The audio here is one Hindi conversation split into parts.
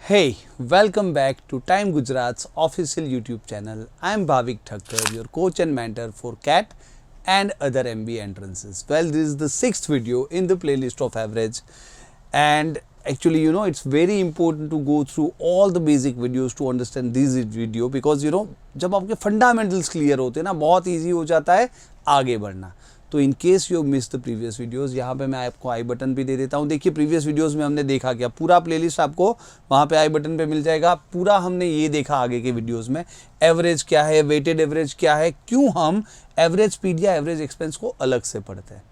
Hey, welcome back to Time Gujarat's official YouTube channel. I am Bhavik Thakkar, your coach and mentor for CAT and other MBA entrances. Well, this is the sixth video in the playlist of average, and actually, it's very important to go through all the basic videos to understand this video because जब आपके fundamentals clear होते हैं ना, बहुत easy हो जाता है आगे बढ़ना. तो in case you miss the previous videos, यहाँ पे मैं आपको आई बटन भी दे देता हूँ. देखिए प्रीवियस वीडियोस में हमने देखा क्या, पूरा प्लेलिस्ट आपको वहाँ पे आई बटन पे मिल जाएगा. पूरा हमने ये देखा आगे के वीडियोस में एवरेज क्या है, वेटेड एवरेज क्या है, क्यों हम एवरेज स्पीड या एवरेज एक्सपेंस को अलग से पढ़ते हैं.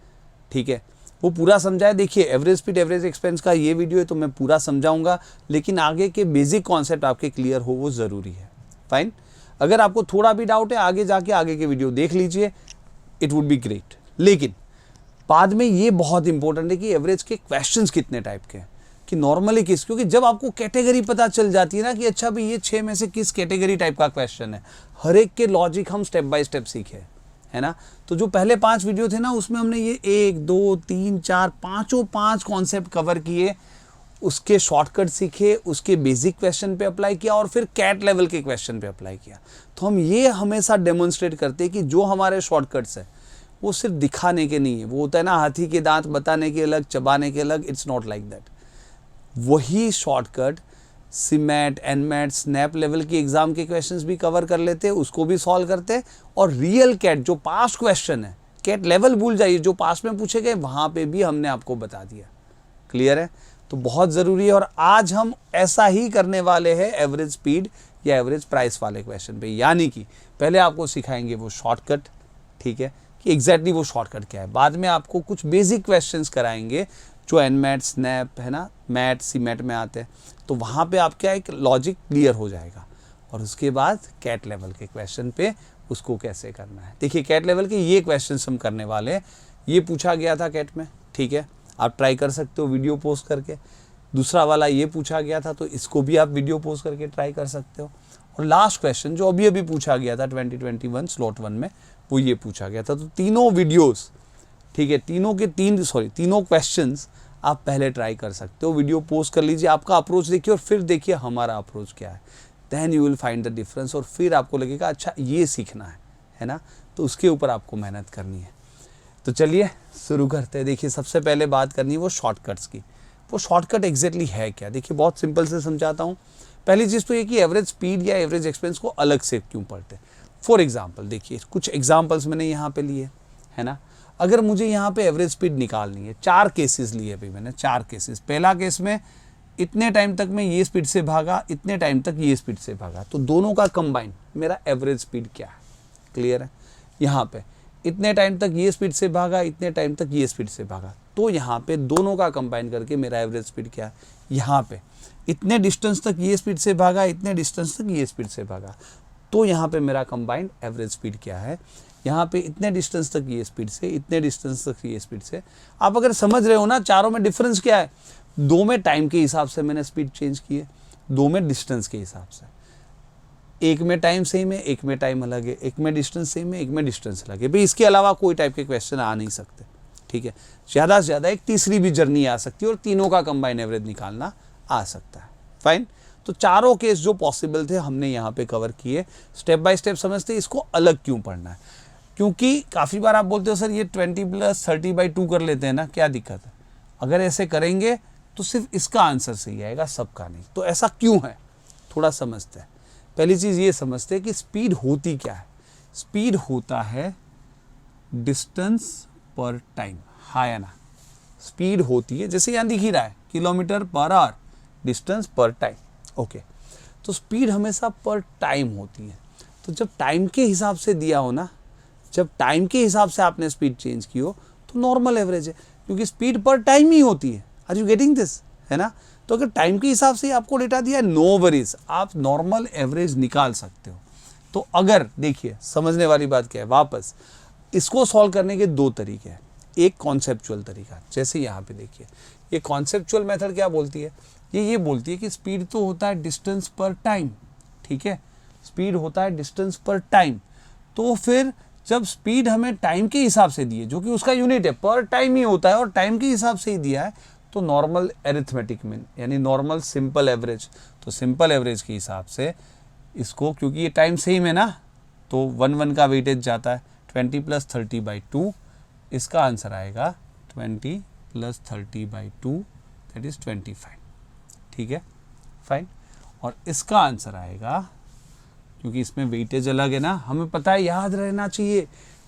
ठीक है, वो पूरा समझाया. देखिए एवरेज स्पीड एवरेज एक्सपेंस का ये वीडियो है तो मैं पूरा समझाऊंगा, लेकिन आगे के बेसिक कॉन्सेप्ट आपके क्लियर हो वो ज़रूरी है. फाइन. अगर आपको थोड़ा भी डाउट है आगे जाके आगे के वीडियो देख लीजिए, इट वुड बी ग्रेट. लेकिन बाद में ये बहुत इंपॉर्टेंट है कि एवरेज के क्वेश्चंस कितने टाइप के हैं, कि नॉर्मली किस, क्योंकि जब आपको कैटेगरी पता चल जाती है ना कि अच्छा भाई ये 6 में से किस कैटेगरी टाइप का क्वेश्चन है, हर एक के लॉजिक हम स्टेप बाय स्टेप सीखे, है ना. तो जो पहले 5 वीडियो थे ना उसमें हमने ये 1 2 3 4 5 कॉन्सेप्ट कवर किए, उसके शॉर्टकट सीखे, उसके बेसिक क्वेश्चन पे अप्लाई किया और फिर कैट लेवल के क्वेश्चन पे अप्लाई किया. तो हम ये हमेशा डेमोन्स्ट्रेट करते हैं कि जो हमारे शॉर्टकट्स है वो सिर्फ दिखाने के नहीं है. वो होता है ना हाथी के दांत बताने के अलग, चबाने के अलग. It's not like that. वही shortcut CMAT, NMAT, SNAP level की एग्जाम के क्वेश्चंस भी कवर कर लेते, उसको भी सॉल्व करते. और रियल कैट जो पास्ट क्वेश्चन है, कैट लेवल भूल जाइए, जो पास्ट में पूछे गए वहाँ पे भी हमने आपको बता दिया. क्लियर है. तो बहुत ज़रूरी है. और आज हम ऐसा ही करने वाले हैं एवरेज स्पीड या एवरेज प्राइस वाले क्वेश्चन पे. यानी कि पहले आपको सिखाएंगे वो शॉर्टकट, ठीक है, कि एग्जैक्टली वो शॉर्टकट क्या है. बाद में आपको कुछ बेसिक क्वेश्चंस कराएंगे जो एनमैट, स्नैप, है ना, मैट, सीमैट में आते हैं. तो वहाँ पे आपका एक लॉजिक क्लियर हो जाएगा. और उसके बाद कैट लेवल के क्वेश्चन पे उसको कैसे करना है. देखिए कैट लेवल के ये क्वेश्चन हम करने वाले हैं. ये पूछा गया था कैट में, ठीक है, आप ट्राई कर सकते हो वीडियो पोस्ट करके. दूसरा वाला ये पूछा गया था तो इसको भी आप वीडियो पोस्ट करके ट्राई कर सकते हो. और लास्ट क्वेश्चन जो अभी अभी पूछा गया था 2021 स्लॉट 1 में, वो ये पूछा गया था. तो तीनों वीडियोस, ठीक है, तीनों क्वेश्चंस आप पहले ट्राई कर सकते हो. वीडियो पोस्ट कर लीजिए, आपका अप्रोच देखिए और फिर देखिए हमारा अप्रोच क्या है. Then you will find the difference. और फिर आपको लगेगा अच्छा ये सीखना है ना. तो उसके ऊपर आपको मेहनत करनी है. तो चलिए शुरू करते हैं. देखिए सबसे पहले बात करनी है वो शॉर्टकट्स की. वो शॉर्टकट एग्जैक्टली है क्या. देखिए बहुत सिंपल से समझाता हूँ. पहली चीज़ तो ये कि एवरेज स्पीड या एवरेज एक्सपेंस को अलग से क्यों पढ़ते हैं. फॉर एग्जाम्पल देखिए कुछ एग्जाम्पल्स मैंने यहाँ पे लिए, है ना. अगर मुझे यहाँ पे एवरेज स्पीड निकालनी है, 4 केसेस लिए अभी मैंने, 4 केसेस. पहला केस में इतने टाइम तक मैं ये स्पीड से भागा, इतने टाइम तक ये स्पीड से भागा, तो दोनों का कंबाइन मेरा एवरेज स्पीड क्या है. क्लियर है. यहाँ पे इतने टाइम तक ये स्पीड से भागा, इतने टाइम तक ये स्पीड से भागा, तो यहाँ पे दोनों का कंबाइन करके मेरा एवरेज स्पीड क्या है. यहाँ पे इतने डिस्टेंस तक ये स्पीड से भागा, इतने डिस्टेंस तक ये स्पीड से भागा, तो यहाँ पे मेरा कंबाइंड एवरेज स्पीड क्या है. यहाँ पे इतने डिस्टेंस तक ये स्पीड से, इतने डिस्टेंस तक ये स्पीड से. आप अगर समझ रहे हो ना चारों में डिफरेंस क्या है, 2 में टाइम के हिसाब से मैंने स्पीड चेंज की है, 2 में डिस्टेंस के हिसाब से. एक में टाइम सेम है, एक में टाइम अलग है, एक में डिस्टेंस सेम है, एक में डिस्टेंस अलग है. भाई इसके अलावा कोई टाइप के क्वेश्चन आ नहीं सकते. ठीक है. ज़्यादा से ज़्यादा एक तीसरी भी जर्नी आ सकती है और तीनों का कंबाइन एवरेज निकालना आ सकता है. फाइन. तो चारों केस जो पॉसिबल थे हमने यहाँ पे कवर किए. स्टेप बाय स्टेप समझते इसको अलग क्यों पढ़ना है. क्योंकि काफ़ी बार आप बोलते हो सर ये 20 + 30/2 कर लेते हैं ना, क्या दिक्कत है. अगर ऐसे करेंगे तो सिर्फ इसका आंसर सही आएगा, सबका नहीं. तो ऐसा क्यों है थोड़ा समझते हैं. पहली चीज़ ये समझते हैं कि स्पीड होती क्या है. स्पीड होता है डिस्टेंस पर टाइम. हाँ या ना. स्पीड होती है जैसे यहाँ दिख ही रहा है km/h, डिस्टेंस पर टाइम. ओके. तो स्पीड हमेशा पर टाइम होती है. तो जब टाइम के हिसाब से दिया हो ना, जब टाइम के हिसाब से आपने स्पीड चेंज की हो तो नॉर्मल एवरेज है, क्योंकि स्पीड पर टाइम ही होती है. आर यू गेटिंग दिस, है ना. तो अगर टाइम के हिसाब से आपको डेटा दिया है, नो वरीज, आप नॉर्मल एवरेज निकाल सकते हो. तो अगर देखिए समझने वाली बात क्या है, वापस इसको सॉल्व करने के 2 तरीके हैं. एक कॉन्सेप्चुअल तरीका, जैसे यहाँ पे देखिए ये कॉन्सेप्चुअल मेथड क्या बोलती है, ये बोलती है कि स्पीड तो होता है डिस्टेंस पर टाइम. ठीक है. स्पीड होता है डिस्टेंस पर टाइम. तो फिर जब स्पीड हमें टाइम के हिसाब से दी है, जो कि उसका यूनिट है, पर टाइम ही होता है और टाइम के हिसाब से ही दिया है, तो नॉर्मल एरिथमेटिक मीन यानी नॉर्मल सिंपल एवरेज। तो सिंपल एवरेज के हिसाब से इसको, क्योंकि ये टाइम सेम है ना, तो 1 का वेटेज जाता है 20 + 30/2। इसका आंसर आएगा 20 + 30/2 दैट इज 25। ठीक है, फाइन। और इसका आंसर आएगा, क्योंकि इसमें वेटेज अलग है ना, हमें पता है, याद रहना चाहिए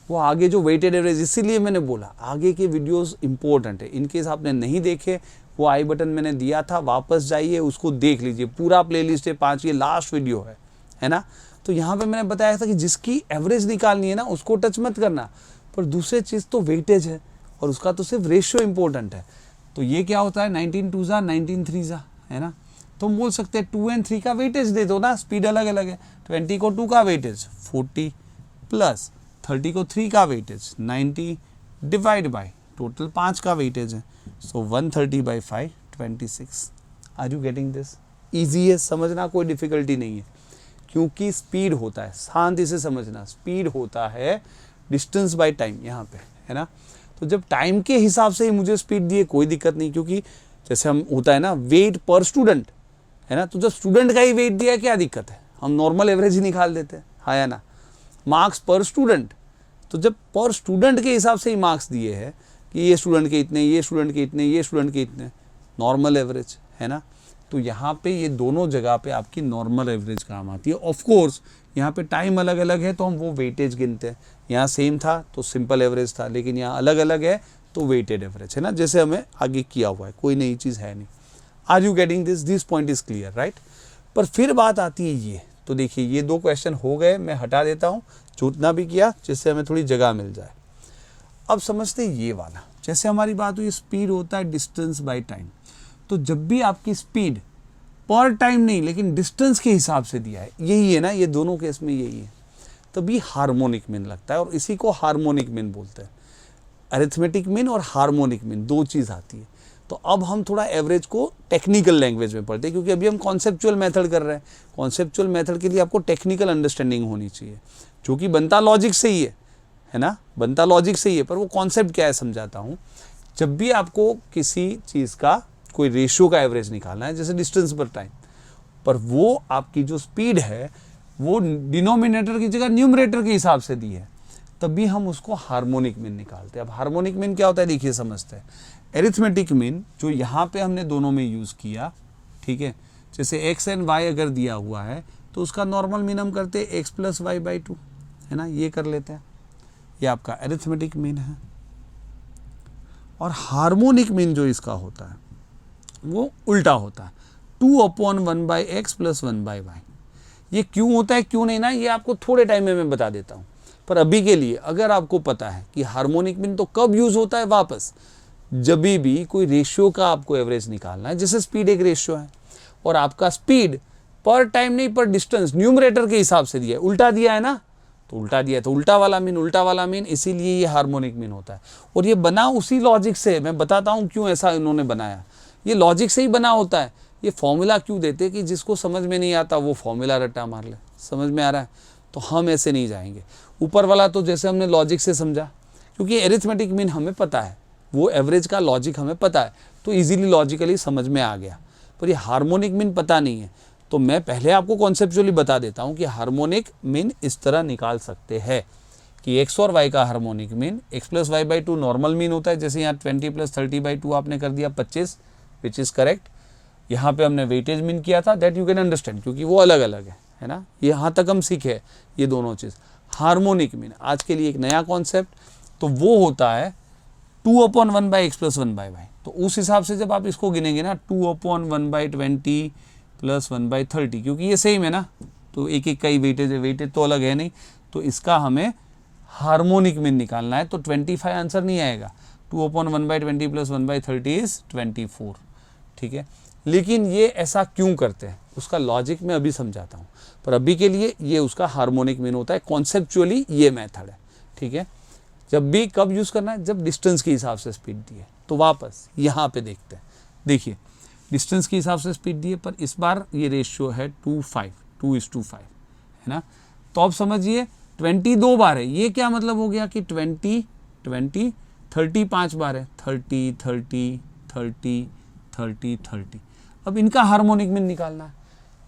वो आगे जो वेटेड एवरेज, इसीलिए मैंने बोला आगे के वीडियोस इंपॉर्टेंट है। इनकेस आपने नहीं देखे, वो आई बटन मैंने दिया था, वापस जाइए उसको देख लीजिए, पूरा प्लेलिस्ट है 5, ये लास्ट वीडियो है ना। तो यहाँ पे मैंने बताया था कि जिसकी एवरेज निकालनी है ना उसको टच मत करना, पर दूसरी चीज़ तो वेटेज है और उसका तो सिर्फ रेशियो इंपॉर्टेंट है। तो ये क्या होता है 19 2 19 3 है ना। तो हम बोल सकते हैं 2 और 3 का वेटेज दे दो ना, स्पीड अलग अलग है। 20 को 2 का वेटेज 40 प्लस 30 को 3 का वेटेज 90 डिवाइड बाय टोटल 5 का वेटेज है, सो 130/5 26। Are you getting this? Easy है, समझना कोई डिफिकल्टी नहीं है, क्योंकि स्पीड होता है, शांति से समझना, स्पीड होता है डिस्टेंस बाय टाइम यहाँ पे, है ना। तो जब टाइम के हिसाब से ही मुझे स्पीड दिए कोई दिक्कत नहीं, क्योंकि जैसे हम होता है ना वेट पर स्टूडेंट, है ना, तो जब स्टूडेंट का ही वेट दिया क्या दिक्कत है, हम नॉर्मल एवरेज ही निकाल देते हैं, हाँ या ना। मार्क्स पर स्टूडेंट, तो जब पर स्टूडेंट के हिसाब से ही मार्क्स दिए हैं कि ये स्टूडेंट के इतने, ये स्टूडेंट के इतने, ये स्टूडेंट के इतने, नॉर्मल एवरेज, है ना। तो यहाँ पे ये दोनों जगह पे आपकी नॉर्मल एवरेज काम आती है। ऑफ कोर्स यहाँ पे टाइम अलग अलग है तो हम वो वेटेज गिनते हैं, यहाँ सेम था तो सिंपल एवरेज था, लेकिन यहाँ अलग अलग है तो वेटेड एवरेज, है ना, जैसे हमें आगे किया हुआ है, कोई नई चीज़ है नहीं। Are you getting this point is clear, right. पर फिर बात आती है ये, तो देखिए ये 2 क्वेश्चन हो गए, मैं हटा देता हूँ जितना भी किया, जिससे हमें थोड़ी जगह मिल जाए। अब समझते ये वाला, जैसे हमारी बात हुई स्पीड होता है डिस्टेंस बाय टाइम, तो जब भी आपकी स्पीड पर टाइम नहीं लेकिन डिस्टेंस के हिसाब से दिया है, यही है ना, ये दोनों केस में यही है, तभी हार्मोनिक मीन लगता है, और इसी को हार्मोनिक मीन बोलते हैं। अरिथमेटिक मीन और हार्मोनिक मीन 2 चीज़ आती है। तो अब हम थोड़ा एवरेज को टेक्निकल लैंग्वेज में पढ़ते हैं, क्योंकि अभी हम कॉन्सेप्चुअल मेथड कर रहे हैं। कॉन्सेप्चुअल मेथड के लिए आपको टेक्निकल अंडरस्टैंडिंग होनी चाहिए, जो कि बनता लॉजिक से ही है ना, बनता लॉजिक से ही है, पर वो कॉन्सेप्ट क्या है समझाता हूँ। जब भी आपको किसी चीज़ का कोई रेशियो का एवरेज निकालना है, जैसे डिस्टेंस पर टाइम, पर वो आपकी जो स्पीड है वो डिनोमिनेटर की जगह न्यूमरेटर के हिसाब से दी है, तभी हम उसको हार्मोनिक मीन निकालते हैं। अब हार्मोनिक मीन क्या होता है देखिए, समझते हैं। एरिथमेटिक मीन जो यहाँ पे हमने दोनों में यूज़ किया, ठीक है, जैसे x एंड y अगर दिया हुआ है तो उसका नॉर्मल मीन हम करते हैं x + y/2, है ना, ये कर लेते हैं, ये आपका एरिथमेटिक मीन है। और हार्मोनिक मीन जो इसका होता है वो उल्टा होता है, 2/1/x + 1/y। ये क्यों होता है क्यों नहीं ना, ये आपको थोड़े टाइम में मैं बता देता हूँ, पर अभी के लिए अगर आपको पता है कि हार्मोनिक मीन तो कब यूज़ होता है, वापस जब भी कोई रेशियो का आपको एवरेज निकालना है, जैसे स्पीड एक रेशियो है और आपका स्पीड पर टाइम नहीं पर डिस्टेंस न्यूमरेटर के हिसाब से दिया है, उल्टा दिया है ना, तो उल्टा दिया है तो उल्टा वाला मीन, इसीलिए ये हार्मोनिक मीन होता है। और ये बना उसी लॉजिक से, मैं बताता हूँ क्यों ऐसा इन्होंने बनाया, ये लॉजिक से ही बना होता है। ये फॉर्मूला क्यों देते कि जिसको समझ में नहीं आता वो फॉर्मूला रट्टा मार ले, समझ में आ रहा है, तो हम ऐसे नहीं जाएंगे। ऊपर वाला तो जैसे हमने लॉजिक से समझा, क्योंकि एरिथमेटिक मीन हमें पता है, वो एवरेज का लॉजिक हमें पता है, तो इजीली लॉजिकली समझ में आ गया। पर ये हार्मोनिक मीन पता नहीं है, तो मैं पहले आपको कॉन्सेप्चुअली बता देता हूँ कि हार्मोनिक मीन इस तरह निकाल सकते हैं कि x और y का harmonic mean x + y/2 normal mean होता है, जैसे यहाँ 20 + 30/2 आपने कर दिया 25, विच इज़ करेक्ट। यहाँ पे हमने वेटेज मीन किया था, दैट यू कैन अंडरस्टैंड, क्योंकि वो अलग अलग है ना, यहाँ तक हम सीखे ये दोनों चीज़। हार्मोनिक मीन आज के लिए एक नया कॉन्सेप्ट, तो वो होता है 2/1/x + 1/y। तो उस हिसाब से जब आप इसको गिनेंगे ना 2/1/20 + 1/30, क्योंकि ये सेम है ना, तो एक एक का ही वेटेज है, वेटेज तो अलग है नहीं, तो इसका हमें हार्मोनिक मीन निकालना है। तो 25 आंसर नहीं आएगा, 2/1/20 + 1/30 इज 24, ठीक है। लेकिन ये ऐसा क्यों करते हैं उसका लॉजिक मैं अभी समझाता हूँ, पर अभी के लिए ये उसका हार्मोनिक मीन होता है, कॉन्सेप्चुअली ये मेथड है, ठीक है। जब भी कब यूज़ करना है, जब डिस्टेंस के हिसाब से स्पीड दी है। तो वापस यहाँ पे देखते हैं, देखिए डिस्टेंस के हिसाब से स्पीड दी है, पर इस बार ये रेशियो है 2:5, है ना। तो अब समझिए 20 2 बार है, ये क्या मतलब हो गया कि 20 20 30 5 बार है, 30 30 30 30 30। अब इनका हार्मोनिक मीन निकालना है।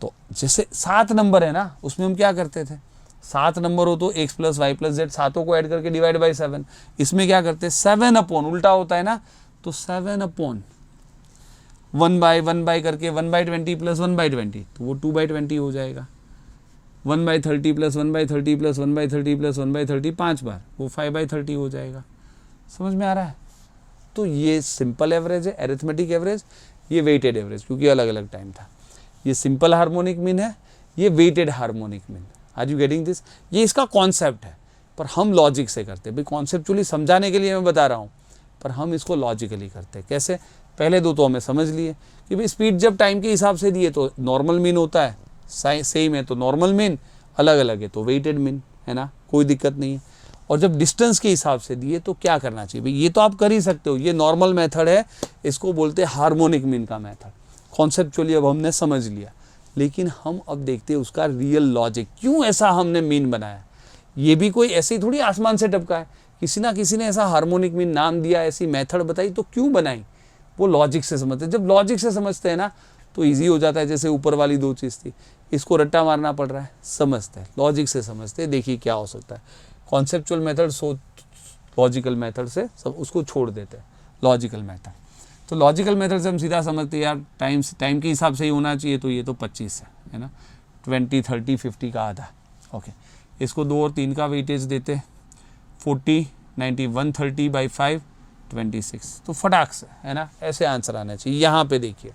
तो जैसे 7 नंबर है ना, उसमें हम क्या करते थे, 7 नंबर हो तो x plus Y plus Z, सातों को ऐड करके डिवाइड बाई 7। इसमें क्या करते हैं, 7 अपॉन, उल्टा होता है ना, तो 7 अपॉन 1 बाय करके 1/20 प्लस 1/20, तो वो 2/20 हो जाएगा। 1/30 प्लस 1/30 प्लस 1/30 प्लस 1/30 5 बार, वो 5/30 हो जाएगा। समझ में आ रहा है? तो ये सिंपल एवरेज है, एरिथमेटिक एवरेज, ये वेटेड एवरेज, क्योंकि अलग अलग टाइम था। ये सिंपल हार्मोनिक मीन है, ये weighted harmonic mean. Are you getting this? ये इसका कॉन्सेप्ट है, पर हम लॉजिक से करते हैं। भाई कॉन्सेप्चुअली समझाने के लिए मैं बता रहा हूँ, पर हम इसको लॉजिकली करते हैं। कैसे? पहले दो तो हमें समझ लिए कि भाई स्पीड जब टाइम के हिसाब से दिए तो नॉर्मल मीन होता है, सेम है तो नॉर्मल मीन, अलग अलग है तो वेटेड मीन, है ना, कोई दिक्कत नहीं है। और जब डिस्टेंस के हिसाब से दिए तो क्या करना चाहिए? भाई ये तो आप कर ही सकते हो, ये नॉर्मल मेथड है, इसको बोलते हैं हार्मोनिक मीन का मेथड। कॉन्सेप्चुअली अब हमने समझ लिया, लेकिन हम अब देखते हैं उसका रियल लॉजिक, क्यों ऐसा हमने मीन बनाया। ये भी कोई ऐसे ही थोड़ी आसमान से टपका है, किसी ना किसी ने ऐसा हार्मोनिक मीन नाम दिया, ऐसी मेथड बताई, तो क्यों बनाई, वो लॉजिक से समझते हैं। जब लॉजिक से समझते हैं ना तो ईजी हो जाता है। जैसे ऊपर वाली 2 चीज़ थी, इसको रट्टा मारना पड़ रहा है, समझते हैं, लॉजिक से समझते हैं, देखिए क्या हो सकता है। कॉन्सेप्चुअल मेथड लॉजिकल मेथड से सब उसको छोड़ देते हैं, लॉजिकल मेथड। तो लॉजिकल मेथड से हम सीधा समझते हैं यार टाइम के हिसाब से ही होना चाहिए, तो ये तो 25 है ना, 20 30 50 का आधा। ओके, इसको 2 और 3 का वेटेज देते, 40 90 130/5 26, तो फटाक से, है ना, ऐसे आंसर आना चाहिए। यहाँ पे देखिए,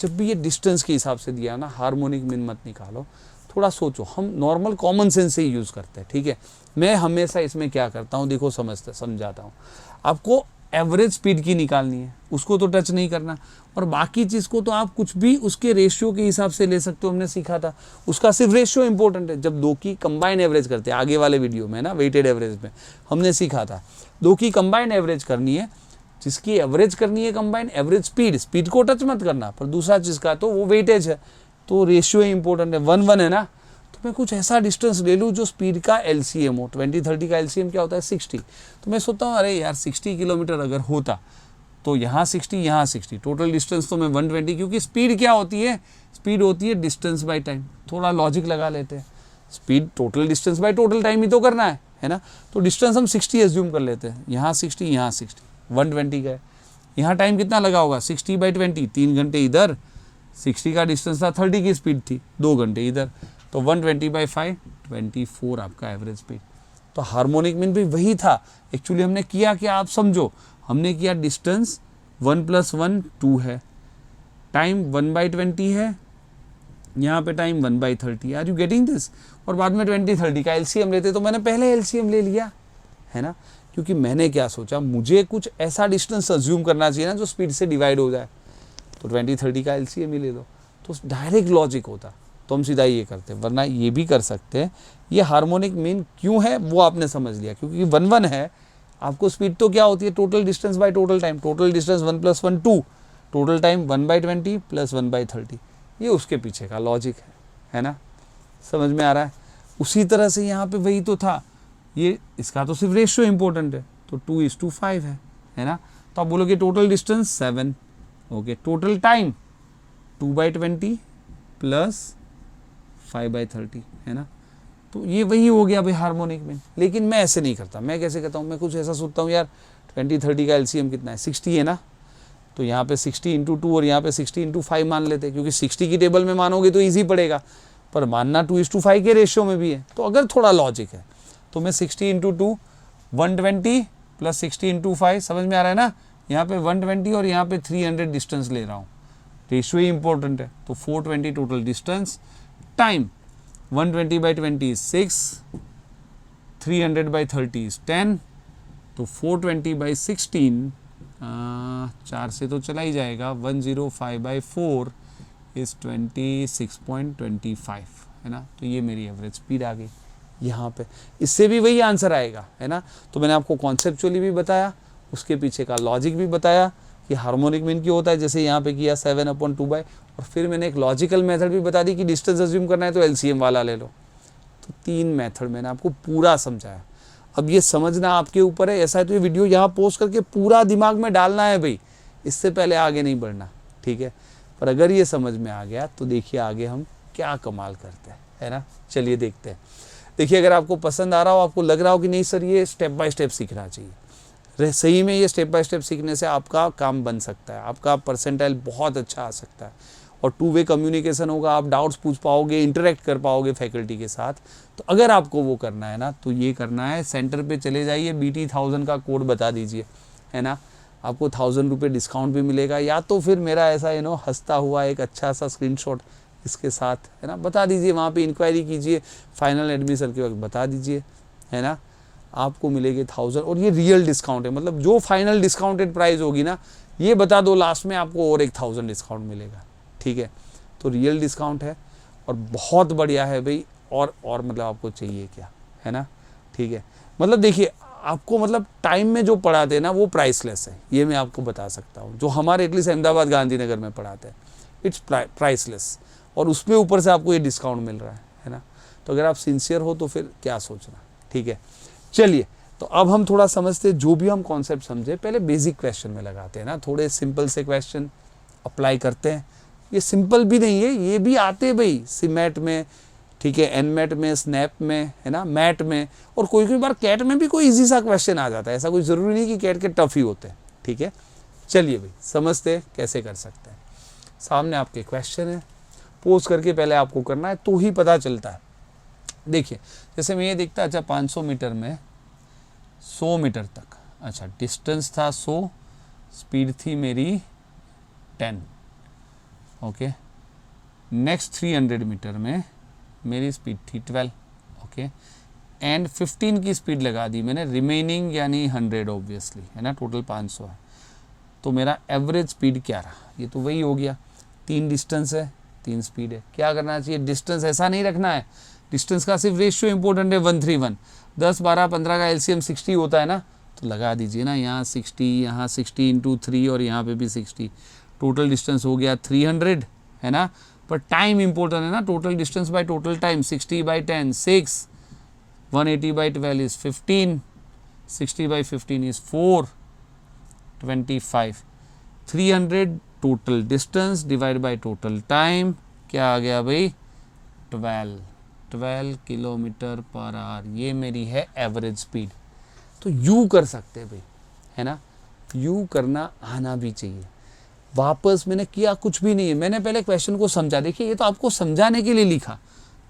जब भी ये डिस्टेंस के हिसाब से दिया ना, हार्मोनिक मीन मत निकालो, थोड़ा सोचो। हम नॉर्मल कॉमन सेंस से ही यूज़ करते हैं, ठीक है। मैं हमेशा इसमें क्या करता हूँ, देखो समझाता हूँ। आपको एवरेज स्पीड की निकालनी है, उसको तो टच नहीं करना, और बाकी चीज़ को तो आप कुछ भी उसके रेशियो के हिसाब से ले सकते हो, हमने सीखा था। उसका सिर्फ रेशियो इंपॉर्टेंट है। जब 2 की कंबाइन एवरेज करते हैं, आगे वाले वीडियो में ना, वेटेड एवरेज में हमने सीखा था 2 की कंबाइन एवरेज करनी है, जिसकी एवरेज करनी है कंबाइन, एवरेज स्पीड को टच मत करना, पर दूसरा चीज़ का तो वो वेटेज है, तो रेशियो इंपॉर्टेंट है। 1 है ना, तो मैं कुछ ऐसा डिस्टेंस ले लूँ जो स्पीड का एलसीएम हो। 20 30 का एलसीएम क्या होता है, 60। तो मैं सोचता हूँ अरे यार 60 किलोमीटर अगर होता तो यहाँ 60 यहाँ 60, टोटल डिस्टेंस तो मैं 120, क्योंकि स्पीड क्या होती है, स्पीड होती है डिस्टेंस बाय टाइम। थोड़ा लॉजिक लगा लेते हैं, speed total distance by total time ही तो करना है ना। तो डिस्टेंस हम 60 एज्यूम कर लेते हैं, यहाँ 60 यहाँ 60, 120 का है। यहाँ टाइम कितना लगा होगा, 60/20, 3 घंटे इधर, 60 का डिस्टेंस था, 30 की स्पीड थी, 2 घंटे इधर, तो 120/5 24 आपका एवरेज स्पीड। तो हार्मोनिक मीन भी वही था। एक्चुअली हमने किया क्या, आप समझो, हमने किया डिस्टेंस 1 + 1 2 है, टाइम 1/20 है, यहाँ पे time 1/30। Are you getting this? और बाद में 20 30 का एलसीएम लेते, तो मैंने पहले एलसीएम ले लिया, है ना, क्योंकि मैंने क्या सोचा, मुझे कुछ ऐसा डिस्टेंस अज्यूम करना चाहिए ना जो स्पीड से डिवाइड हो जाए, तो 20 30 का एलसीएम ही ले लो, तो डायरेक्ट लॉजिक होता, तो हम सीधा ये करते। वरना ये भी कर सकते हैं। ये हार्मोनिक मीन क्यों है वो आपने समझ लिया, क्योंकि 1 है, आपको स्पीड तो क्या होती है, total distance by total time, total distance 1 + 1 2, total time 1/20 + 1/30, ये उसके पीछे का लॉजिक है ना, समझ में आ रहा है। उसी तरह से यहाँ पे वही तो था, ये इसका तो सिर्फ रेशियो इंपॉर्टेंट है, तो 2:5 है ना। तो आप बोलोगे total distance 7, okay, total time 2/20 + 5/30, है ना। तो ये वही हो गया भाई हार्मोनिक मीन। लेकिन मैं ऐसे नहीं करता, मैं कैसे करता हूँ, मैं कुछ ऐसा सोचता हूँ यार 20 30 का एलसीएम कितना है, 60 है ना, तो यहाँ पे 60 × 2 और यहाँ पे 60 × 5 मान लेते हैं, क्योंकि 60 की टेबल में मानोगे तो ईजी पड़ेगा, पर मानना 2:5 के रेशियो में भी है। तो अगर थोड़ा लॉजिक है तो मैं 60 × 2 120 + 60 × 5, समझ में आ रहा है ना। यहाँ पे 120 और यहाँ पे 300 डिस्टेंस ले रहा हूँ, रेशियो ही इंपॉर्टेंट है, तो 420 total distance, time 120/20 is 6, 300/30 is 10, तो 420/16 4 से तो चला ही जाएगा, 105/4 is 26.25, है ना। तो ये मेरी एवरेज स्पीड आ गई यहाँ पे। इससे भी वही आंसर आएगा, है ना। तो मैंने आपको कॉन्सेप्चुअली भी बताया, उसके पीछे का लॉजिक भी बताया कि हार्मोनिक मीन क्यों होता है, जैसे यहाँ पे किया 7/2, और फिर मैंने एक लॉजिकल मेथड भी बता दी कि डिस्टेंस अज्यूम करना है तो एलसीएम वाला ले लो। तो 3 मेथड मैंने आपको पूरा समझाया। अब ये समझना आपके ऊपर है, ऐसा है तो ये वीडियो यहाँ पोस्ट करके पूरा दिमाग में डालना है भाई, इससे पहले आगे नहीं बढ़ना, ठीक है। पर अगर ये समझ में आ गया तो देखिए आगे हम क्या कमाल करते हैं, है ना। चलिए देखते हैं। देखिए अगर आपको पसंद आ रहा हो, आपको लग रहा हो कि नहीं सर ये स्टेप बाय स्टेप सीखना चाहिए, सही में ये स्टेप बाय स्टेप सीखने से आपका काम बन सकता है, आपका परसेंटाइल बहुत अच्छा आ सकता है और टू वे कम्युनिकेशन होगा, आप डाउट्स पूछ पाओगे, इंटरेक्ट कर पाओगे फैकल्टी के साथ। तो अगर आपको वो करना है ना तो ये करना है, सेंटर पे चले जाइए, BT1000 का कोड बता दीजिए, है ना। आपको 1000 रुपये डिस्काउंट भी मिलेगा, या तो फिर मेरा ऐसा हंसता हुआ एक अच्छा सा स्क्रीनशॉट इसके साथ, है ना, बता दीजिए, वहाँ पे इंक्वायरी कीजिए, फाइनल एडमिशन के वक्त बता दीजिए, है ना। आपको मिलेगी 1000 और ये रियल डिस्काउंट है, मतलब जो फाइनल डिस्काउंटेड प्राइस होगी ना ये बता दो, लास्ट में आपको और एक 1000 डिस्काउंट मिलेगा, ठीक है। तो रियल डिस्काउंट है और बहुत बढ़िया है भाई। और मतलब आपको चाहिए क्या, है ना, ठीक है। मतलब देखिए आपको मतलब टाइम में जो पढ़ाते हैं ना वो प्राइसलेस है, ये मैं आपको बता सकता हूँ। जो हमारे एटलीस्ट अहमदाबाद गांधीनगर में पढ़ाते हैं इट्स प्राइसलेस, और उसमें ऊपर से आपको ये डिस्काउंट मिल रहा है ना। तो अगर आप सिंसियर हो तो फिर क्या सोचना, ठीक है। चलिए तो अब हम थोड़ा समझते हैं, जो भी हम कॉन्सेप्ट समझे पहले बेसिक क्वेश्चन में लगाते हैं ना, थोड़े सिंपल से क्वेश्चन अप्लाई करते हैं। ये सिंपल भी नहीं है, ये भी आते हैं भाई सीमैट में, ठीक है, एनमेट में, स्नैप में, है ना, मैट में, और कोई कोई बार कैट में भी कोई इजी सा क्वेश्चन आ जाता है। ऐसा कोई ज़रूरी नहीं कि कैट के टफ ही होते हैं, ठीक है। चलिए भाई समझते हैं कैसे कर सकते हैं। सामने आपके क्वेश्चन है, पोज करके पहले आपको करना है तो ही पता चलता है। देखिए जैसे मैं ये देखता, अच्छा 500 मीटर में 100 मीटर तक, अच्छा डिस्टेंस था 100, स्पीड थी मेरी 10, ओके। नेक्स्ट 300 मीटर में मेरी स्पीड थी 12, ओके, एंड 15 की स्पीड लगा दी मैंने, रिमेनिंग यानी 100 ऑब्वियसली, है ना, टोटल 500 है। तो मेरा एवरेज स्पीड क्या रहा, ये तो वही हो गया, 3 डिस्टेंस है 3 स्पीड है। क्या करना चाहिए, डिस्टेंस ऐसा नहीं रखना है, डिस्टेंस का सिर्फ रेशियो इंपॉर्टेंट है 131, 10 12 15 का एलसीएम 60 होता है ना, तो लगा दीजिए ना, यहाँ 60, यहाँ 60 × 3 और यहाँ पे भी 60, टोटल डिस्टेंस हो गया 300, है ना। पर टाइम इंपॉर्टेंट है ना, total distance by total time, 60/10 6, 180/12 is 15, 60/15 is 4, 25, 300 total distance divide by total time, क्या आ गया भाई 12 किलोमीटर पर आवर, ये मेरी है एवरेज स्पीड। तो यू कर सकते हैं भाई, है ना, यू करना आना भी चाहिए। वापस मैंने किया कुछ भी नहीं है, मैंने पहले क्वेश्चन को समझा। देखिए ये तो आपको समझाने के लिए लिखा,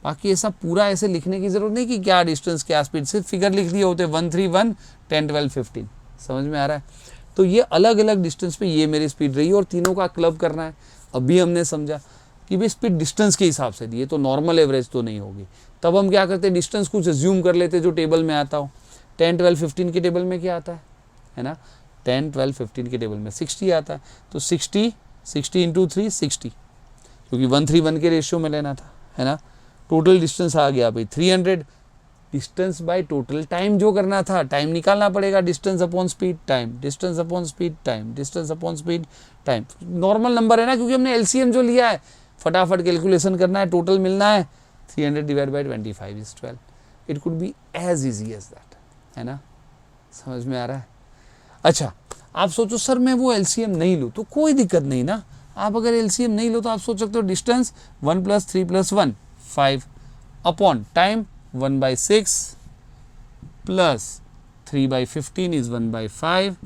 बाकी ऐसा पूरा ऐसे लिखने की जरूरत नहीं कि क्या डिस्टेंस क्या स्पीड, सिर्फ फिगर लिख दिए होते 131 10 12 15, समझ में आ रहा है। तो ये अलग अलग डिस्टेंस पे ये मेरी स्पीड रही और तीनों का क्लब करना है। अभी हमने समझा कि भाई स्पीड डिस्टेंस के हिसाब से दी है, तो नॉर्मल एवरेज तो नहीं होगी। तब हम क्या करते हैं, डिस्टेंस कुछ अज्यूम कर लेते जो टेबल में आता हो। 10 12 15 के टेबल में क्या आता है ना, 10 12 15 के टेबल में 60 आता है, तो 60 × 3 60, क्योंकि 131 के रेशियो में लेना था, है ना। टोटल डिस्टेंस आ गया भाई 300, डिस्टेंस बाय टोटल टाइम जो करना था, टाइम निकालना पड़ेगा, distance upon speed time, distance upon speed time, distance upon speed time. Normal number है ना, क्योंकि हमने एलसीएम जो लिया है, फटाफट कैलकुलेशन करना है, टोटल मिलना है, 300 divide by 25 is 12। It could be as easy as that, है ना, समझ में आ रहा है। अच्छा आप सोचो सर मैं वो एलसीएम नहीं लूँ, तो कोई दिक्कत नहीं ना। आप अगर एलसीएम नहीं लो तो आप सोच सकते हो distance 1 + 3 + 1 5 upon time 1/6 plus 3/15 is 1/5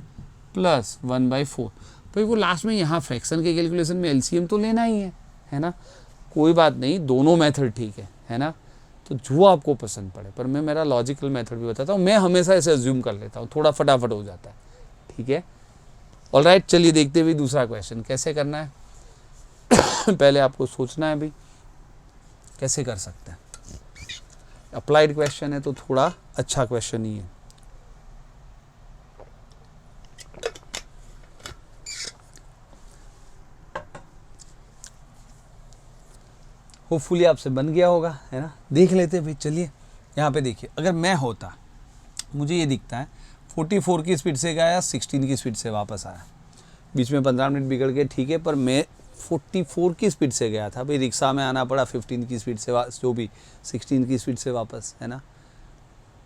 plus 1/4। भाई वो लास्ट में यहाँ फ्रैक्शन के कैलकुलेशन में एलसीएम तो लेना ही है ना। कोई बात नहीं, दोनों मेथड ठीक है ना। तो जो आपको पसंद पड़े, पर मैं मेरा लॉजिकल मेथड भी बताता हूँ। मैं हमेशा ऐसे अज्यूम कर लेता हूँ, थोड़ा फटाफट हो जाता है, ठीक है। ऑलराइट, चलिए देखते हुए दूसरा क्वेश्चन कैसे करना है। पहले आपको सोचना है भाई कैसे कर सकते हैं। अप्लाइड क्वेश्चन है तो थोड़ा अच्छा क्वेश्चन ही है। होपफुली आपसे बन गया होगा, है ना। देख लेते भाई, चलिए यहाँ पे देखिए, अगर मैं होता, मुझे ये दिखता है 44 की स्पीड से गया, 16 की स्पीड से वापस आया, बीच में 15 मिनट बिगड़ गए, ठीक है। पर मैं 44 की स्पीड से गया था भाई, रिक्शा में आना पड़ा 15 की स्पीड से, जो भी 16 की स्पीड से वापस, है ना।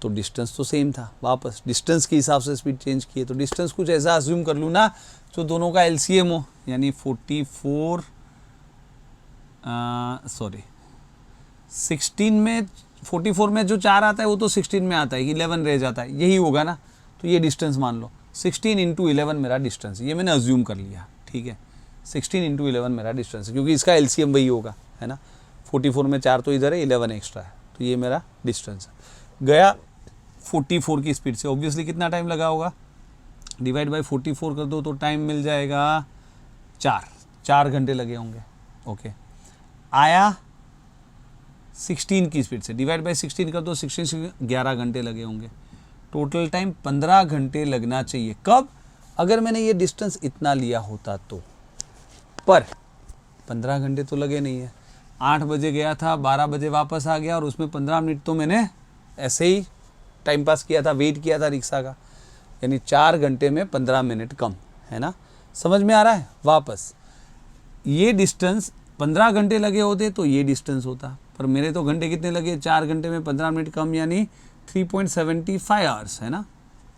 तो डिस्टेंस तो सेम था, वापस डिस्टेंस के हिसाब से स्पीड चेंज किए, तो डिस्टेंस कुछ ऐसा अज्यूम कर लूँ ना जो दोनों का एलसीएम हो, यानी 16 में 44 में जो 4 आता है वो तो 16 में आता है, 11 रह जाता है, यही होगा ना। तो ये डिस्टेंस मान लो 16 इंटू 11 मेरा डिस्टेंस, ये मैंने अज्यूम कर लिया, ठीक है। 16 इंटू 11 मेरा डिस्टेंस है, क्योंकि इसका एलसीएम वही होगा, है ना। 44 में 4 तो इधर है, 11 एक्स्ट्रा है, तो ये मेरा डिस्टेंस है। गया 44 की स्पीड से, ऑब्वियसली कितना टाइम लगा होगा, डिवाइड बाई 44 कर दो तो टाइम मिल जाएगा 4 घंटे लगे होंगे, ओके। आया 16 की स्पीड से, डिवाइड बाई 16 कर दो, 16 से 11 घंटे लगे होंगे, टोटल टाइम 15 घंटे लगना चाहिए। कब? अगर मैंने ये डिस्टेंस इतना लिया होता तो, पर 15 घंटे तो लगे नहीं है। 8 बजे गया था, 12 बजे वापस आ गया, और उसमें 15 मिनट तो मैंने ऐसे ही टाइम पास किया था, वेट किया था रिक्शा का, यानी 4 घंटे में 15 मिनट कम, है ना। समझ में आ रहा है? वापस ये डिस्टेंस 15 घंटे लगे होते तो ये डिस्टेंस होता, पर मेरे तो घंटे कितने लगे, 4 घंटे में 15 मिनट कम, यानी 3.75 आवर्स, है ना।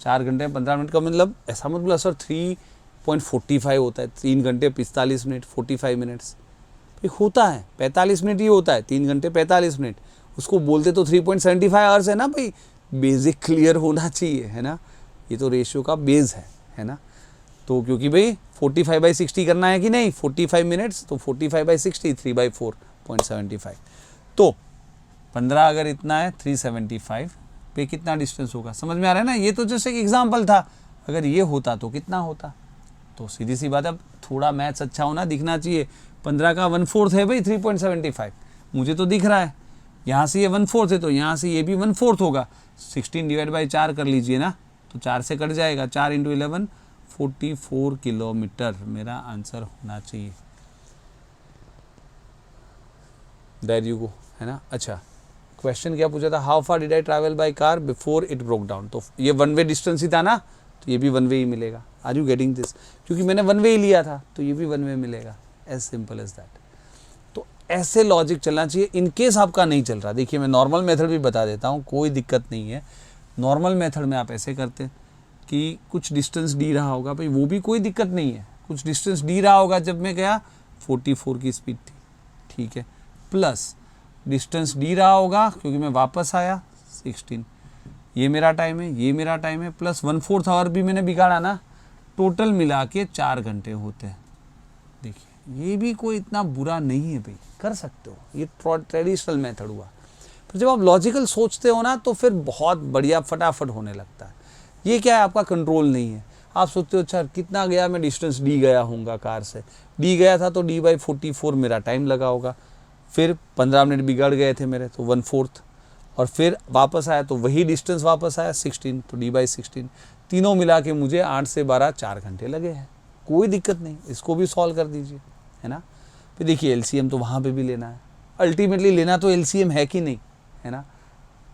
4 घंटे में 15 मिनट कम, मतलब ऐसा मत बोला सर 3.45 होता है, 3 घंटे 45 मिनट, 45 मिनट्स होता है, 45 मिनट ही होता है, 3 घंटे 45 मिनट, उसको बोलते तो 3.75 आवर्स है ना भाई। बेसिक क्लियर होना चाहिए, है ना। ये तो रेशियो का बेस है ना। तो क्योंकि भाई 45/60 करना है कि नहीं, 45 मिनट्स, तो 45/60 3/4.75, तो 15 अगर इतना है 375 पे कितना डिस्टेंस होगा, समझ में आ रहा है ना। ये तो जैसे एक एग्जाम्पल था, अगर ये होता तो कितना होता। तो सीधी सी बात है, अब थोड़ा मैथ्स अच्छा होना दिखना चाहिए। 15 का 1/4 है भाई 3.75, मुझे तो दिख रहा है। यहाँ से ये 1/4 है तो यहाँ से ये भी 1/4 होगा। 16 डिवाइड बाई 4 कर लीजिए ना, तो 4 से कट जाएगा, 4 इंटू 11 44 किलोमीटर मेरा आंसर होना चाहिए। देयर यू गो, है ना। अच्छा, क्वेश्चन क्या पूछा था, how far did I travel by car before it broke down. तो ये वन वे डिस्टेंस ही था ना, तो ये भी वन वे ही मिलेगा। Are you getting this? क्योंकि मैंने वन वे ही लिया था तो ये भी वन वे मिलेगा, एज सिंपल एज दैट। तो ऐसे लॉजिक चलना चाहिए। इन केस आपका नहीं चल रहा, देखिए मैं नॉर्मल मेथड भी बता देता हूँ, कोई दिक्कत नहीं है। नॉर्मल मेथड में आप ऐसे करते कि कुछ डिस्टेंस डी रहा होगा भाई, वो भी कोई दिक्कत नहीं है। कुछ डिस्टेंस डी रहा होगा, जब मैं गया 44 की स्पीड थी, ठीक है, प्लस डिस्टेंस डी रहा होगा क्योंकि मैं वापस आया 16, ये मेरा टाइम है, ये मेरा टाइम है, प्लस 1/4 आवर भी मैंने बिगाड़ा ना, टोटल मिला के 4 घंटे होते हैं। देखिए ये भी कोई इतना बुरा नहीं है भाई, कर सकते हो, ये ट्रेडिशनल मेथड हुआ। पर जब आप लॉजिकल सोचते हो ना तो फिर बहुत बढ़िया फटाफट होने लगता है। ये क्या है, आपका कंट्रोल नहीं है। आप सोचते हो अच्छा कितना गया, मैं डिस्टेंस डी गया हूँगा कार से, डी गया था तो d/44 मेरा टाइम लगा होगा, फिर 15 मिनट बिगड़ गए थे मेरे तो 1/4, और फिर वापस आया तो वही डिस्टेंस वापस आया 16, तो d/16, तीनों मिला के मुझे 8 से 12 4 घंटे लगे हैं। कोई दिक्कत नहीं, इसको भी सॉल्व कर दीजिए, है ना। फिर देखिए एलसीएम तो वहाँ पे भी लेना है, अल्टीमेटली लेना तो एलसीएम है कि नहीं, है ना।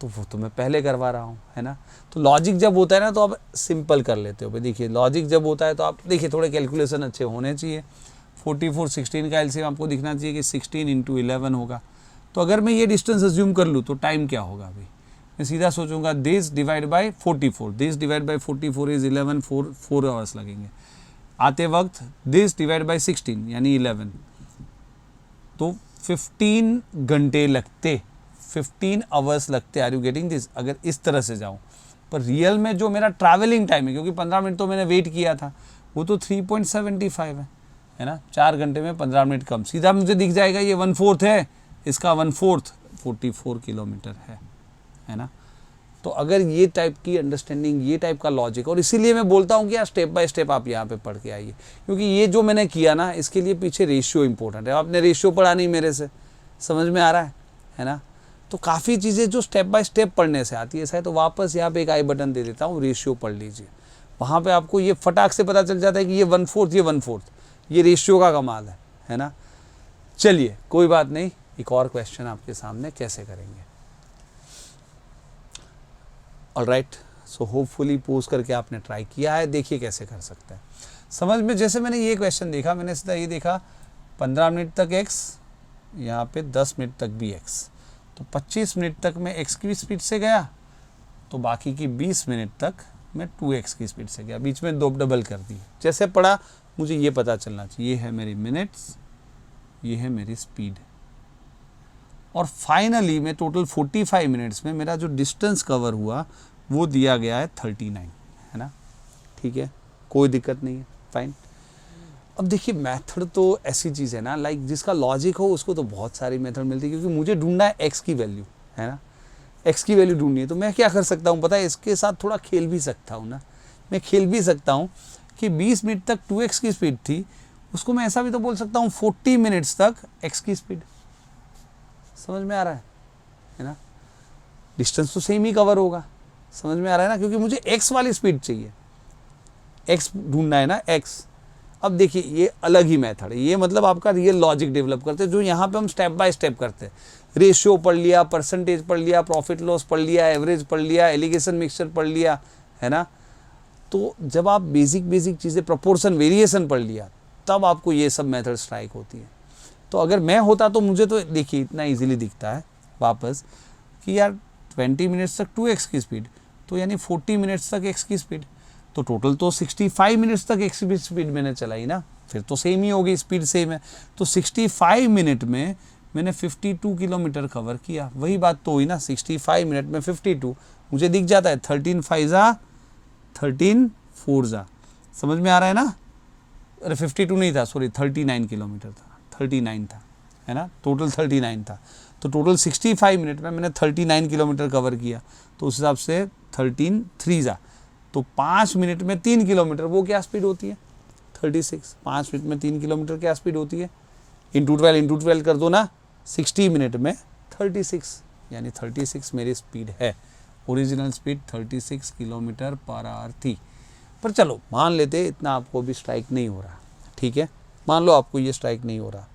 तो वो तो मैं पहले करवा रहा हूँ, है ना। तो लॉजिक जब होता है ना तो आप सिंपल कर लेते हो भाई। देखिए लॉजिक जब होता है तो आप देखिए थोड़े कैलकुलेशन अच्छे होने चाहिए। 44 16 का एलसीएम आपको दिखना चाहिए कि 16 इंटू 11 होगा। तो अगर मैं ये डिस्टेंस अज्यूम कर लूँ तो टाइम क्या होगा भाई, मैं सीधा सोचूंगा this divide by 44, this divide by 44 is 11, 4 hours लगेंगे। आते वक्त दिस डिवाइड बाई 16 यानी 11, तो 15 घंटे लगते, 15 आवर्स लगते। Are you getting this? अगर इस तरह से जाऊँ, पर रियल में जो मेरा ट्रैवलिंग टाइम है, क्योंकि 15 मिनट तो मैंने वेट किया था, वो तो 3.75 है ना। 4 घंटे में 15 मिनट कम, सीधा मुझे दिख जाएगा ये 1/4 है, इसका 1/4 44 किलोमीटर है ना। तो अगर ये टाइप की अंडरस्टैंडिंग, ये टाइप का लॉजिक, और इसीलिए मैं बोलता हूँ कि यार स्टेप बाय स्टेप आप यहाँ पे पढ़ के आइए, क्योंकि ये जो मैंने किया ना इसके लिए पीछे रेशियो इंपॉर्टेंट है। आपने रेशियो पढ़ा नहीं मेरे से, समझ में आ रहा है ना। तो काफ़ी चीज़ें जो स्टेप बाय स्टेप पढ़ने से आती है, शायद तो वापस यहाँ पे एक आई बटन दे देता हूँ, रेशियो पढ़ लीजिए। वहाँ पे आपको ये फटाक से पता चल जाता है कि ये 1/4, ये 1/4, ये रेशियो का कमाल है ना। चलिए कोई बात नहीं, एक और क्वेश्चन आपके सामने कैसे करेंगे। ऑलराइट, सो होपफुली पोज करके आपने ट्राई किया है, देखिए कैसे कर सकते हैं समझ में। जैसे मैंने ये क्वेश्चन देखा, मैंने सीधा ये देखा 15 मिनट तक x, यहाँ पे 10 मिनट तक भी x, तो 25 मिनट तक मैं x की स्पीड से गया, तो बाकी की 20 मिनट तक मैं 2x की स्पीड से गया, बीच में 2 डबल कर दी। जैसे पढ़ा मुझे ये पता चलना चाहिए, ये है मेरी मिनट्स, ये है मेरी स्पीड, और फाइनली मैं टोटल 45 मिनट्स में मेरा जो डिस्टेंस कवर हुआ वो दिया गया है 39, है ना। ठीक है, कोई दिक्कत नहीं है, फाइन। अब देखिए मेथड तो ऐसी चीज़ है ना, लाइक जिसका लॉजिक हो उसको तो बहुत सारी मेथड मिलती है, क्योंकि मुझे ढूंढना है एक्स की वैल्यू, है ना, एक्स की वैल्यू ढूंढनी है। तो मैं क्या कर सकता हूँ पता है, इसके साथ थोड़ा खेल भी सकता हूँ ना, मैं खेल भी सकता हूँ कि 20 मिनट तक 2x की स्पीड थी, उसको मैं ऐसा भी तो बोल सकता हूँ 40 मिनट्स तक x की स्पीड। समझ में आ रहा है ना, डिस्टेंस तो सेम ही कवर होगा, समझ में आ रहा है ना, क्योंकि मुझे x वाली स्पीड चाहिए, x ढूंढना है ना, x। अब देखिए ये अलग ही मेथड है, ये मतलब आपका रियल लॉजिक डेवलप करते हैं, जो यहाँ पे हम स्टेप बाय स्टेप करते हैं। रेशियो पढ़ लिया, परसेंटेज पढ़ लिया, प्रॉफिट लॉस पढ़ लिया, एवरेज पढ़ लिया, एलिगेशन मिक्सचर पढ़ लिया, है ना। तो जब आप बेसिक चीज़ें, प्रोपोर्शन, वेरिएशन पढ़ लिया, तब आपको ये सब मेथड स्ट्राइक होती है। तो अगर मैं होता तो मुझे तो देखिए इतना ईजिली दिखता है वापस कि यार 20 मिनट्स तक 2x की स्पीड, तो यानी 40 मिनट्स तक x की स्पीड, तो टोटल तो 65 मिनट्स तक x की स्पीड मैंने चलाई ना, फिर तो सेम ही होगी, स्पीड सेम है। तो 65 मिनट में मैंने 52 किलोमीटर कवर किया, वही बात तो हुई ना, 65 मिनट में 52 मुझे दिख जाता है, 13 5 13 4 समझ में आ रहा है ना। अरे 52 नहीं था, सॉरी 39 किलोमीटर था, 39 था, है ना, टोटल 39 था। तो टोटल 65 मिनट में मैंने 39 किलोमीटर कवर किया, तो उस हिसाब से 13 3 तो 5 मिनट में 3 किलोमीटर, वो क्या स्पीड होती है 36। 5 मिनट में 3 किलोमीटर क्या स्पीड होती है, इंटू 12 कर दो ना, 60 मिनट में 36, यानी 36 मेरी स्पीड है। Original speed 36 kilometre per hour थी। पर चलो मान लेते इतना आपको भी स्ट्राइक नहीं हो रहा, ठीक है, मान लो आपको ये स्ट्राइक नहीं हो रहा,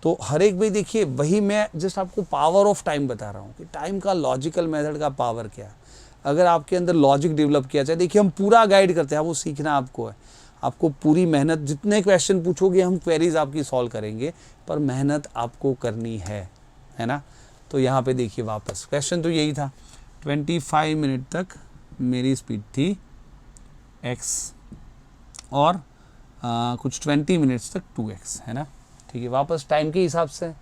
तो हर एक भाई देखिए, वही मैं जस्ट आपको पावर ऑफ टाइम बता रहा हूँ कि टाइम का लॉजिकल मेथड का पावर क्या है। अगर आपके अंदर लॉजिक डेवलप किया जाए, देखिए हम पूरा गाइड करते हैं, वो सीखना आपको है, आपको पूरी मेहनत, जितने क्वेश्चन पूछोगे हम क्वेरीज आपकी सॉल्व करेंगे, पर मेहनत आपको करनी है ना। तो यहाँ पे देखिए वापस क्वेश्चन तो यही था, 25 मिनट तक मेरी स्पीड थी x और कुछ 20 मिनट्स तक 2x, है ना। ठीक है, वापस टाइम के हिसाब से,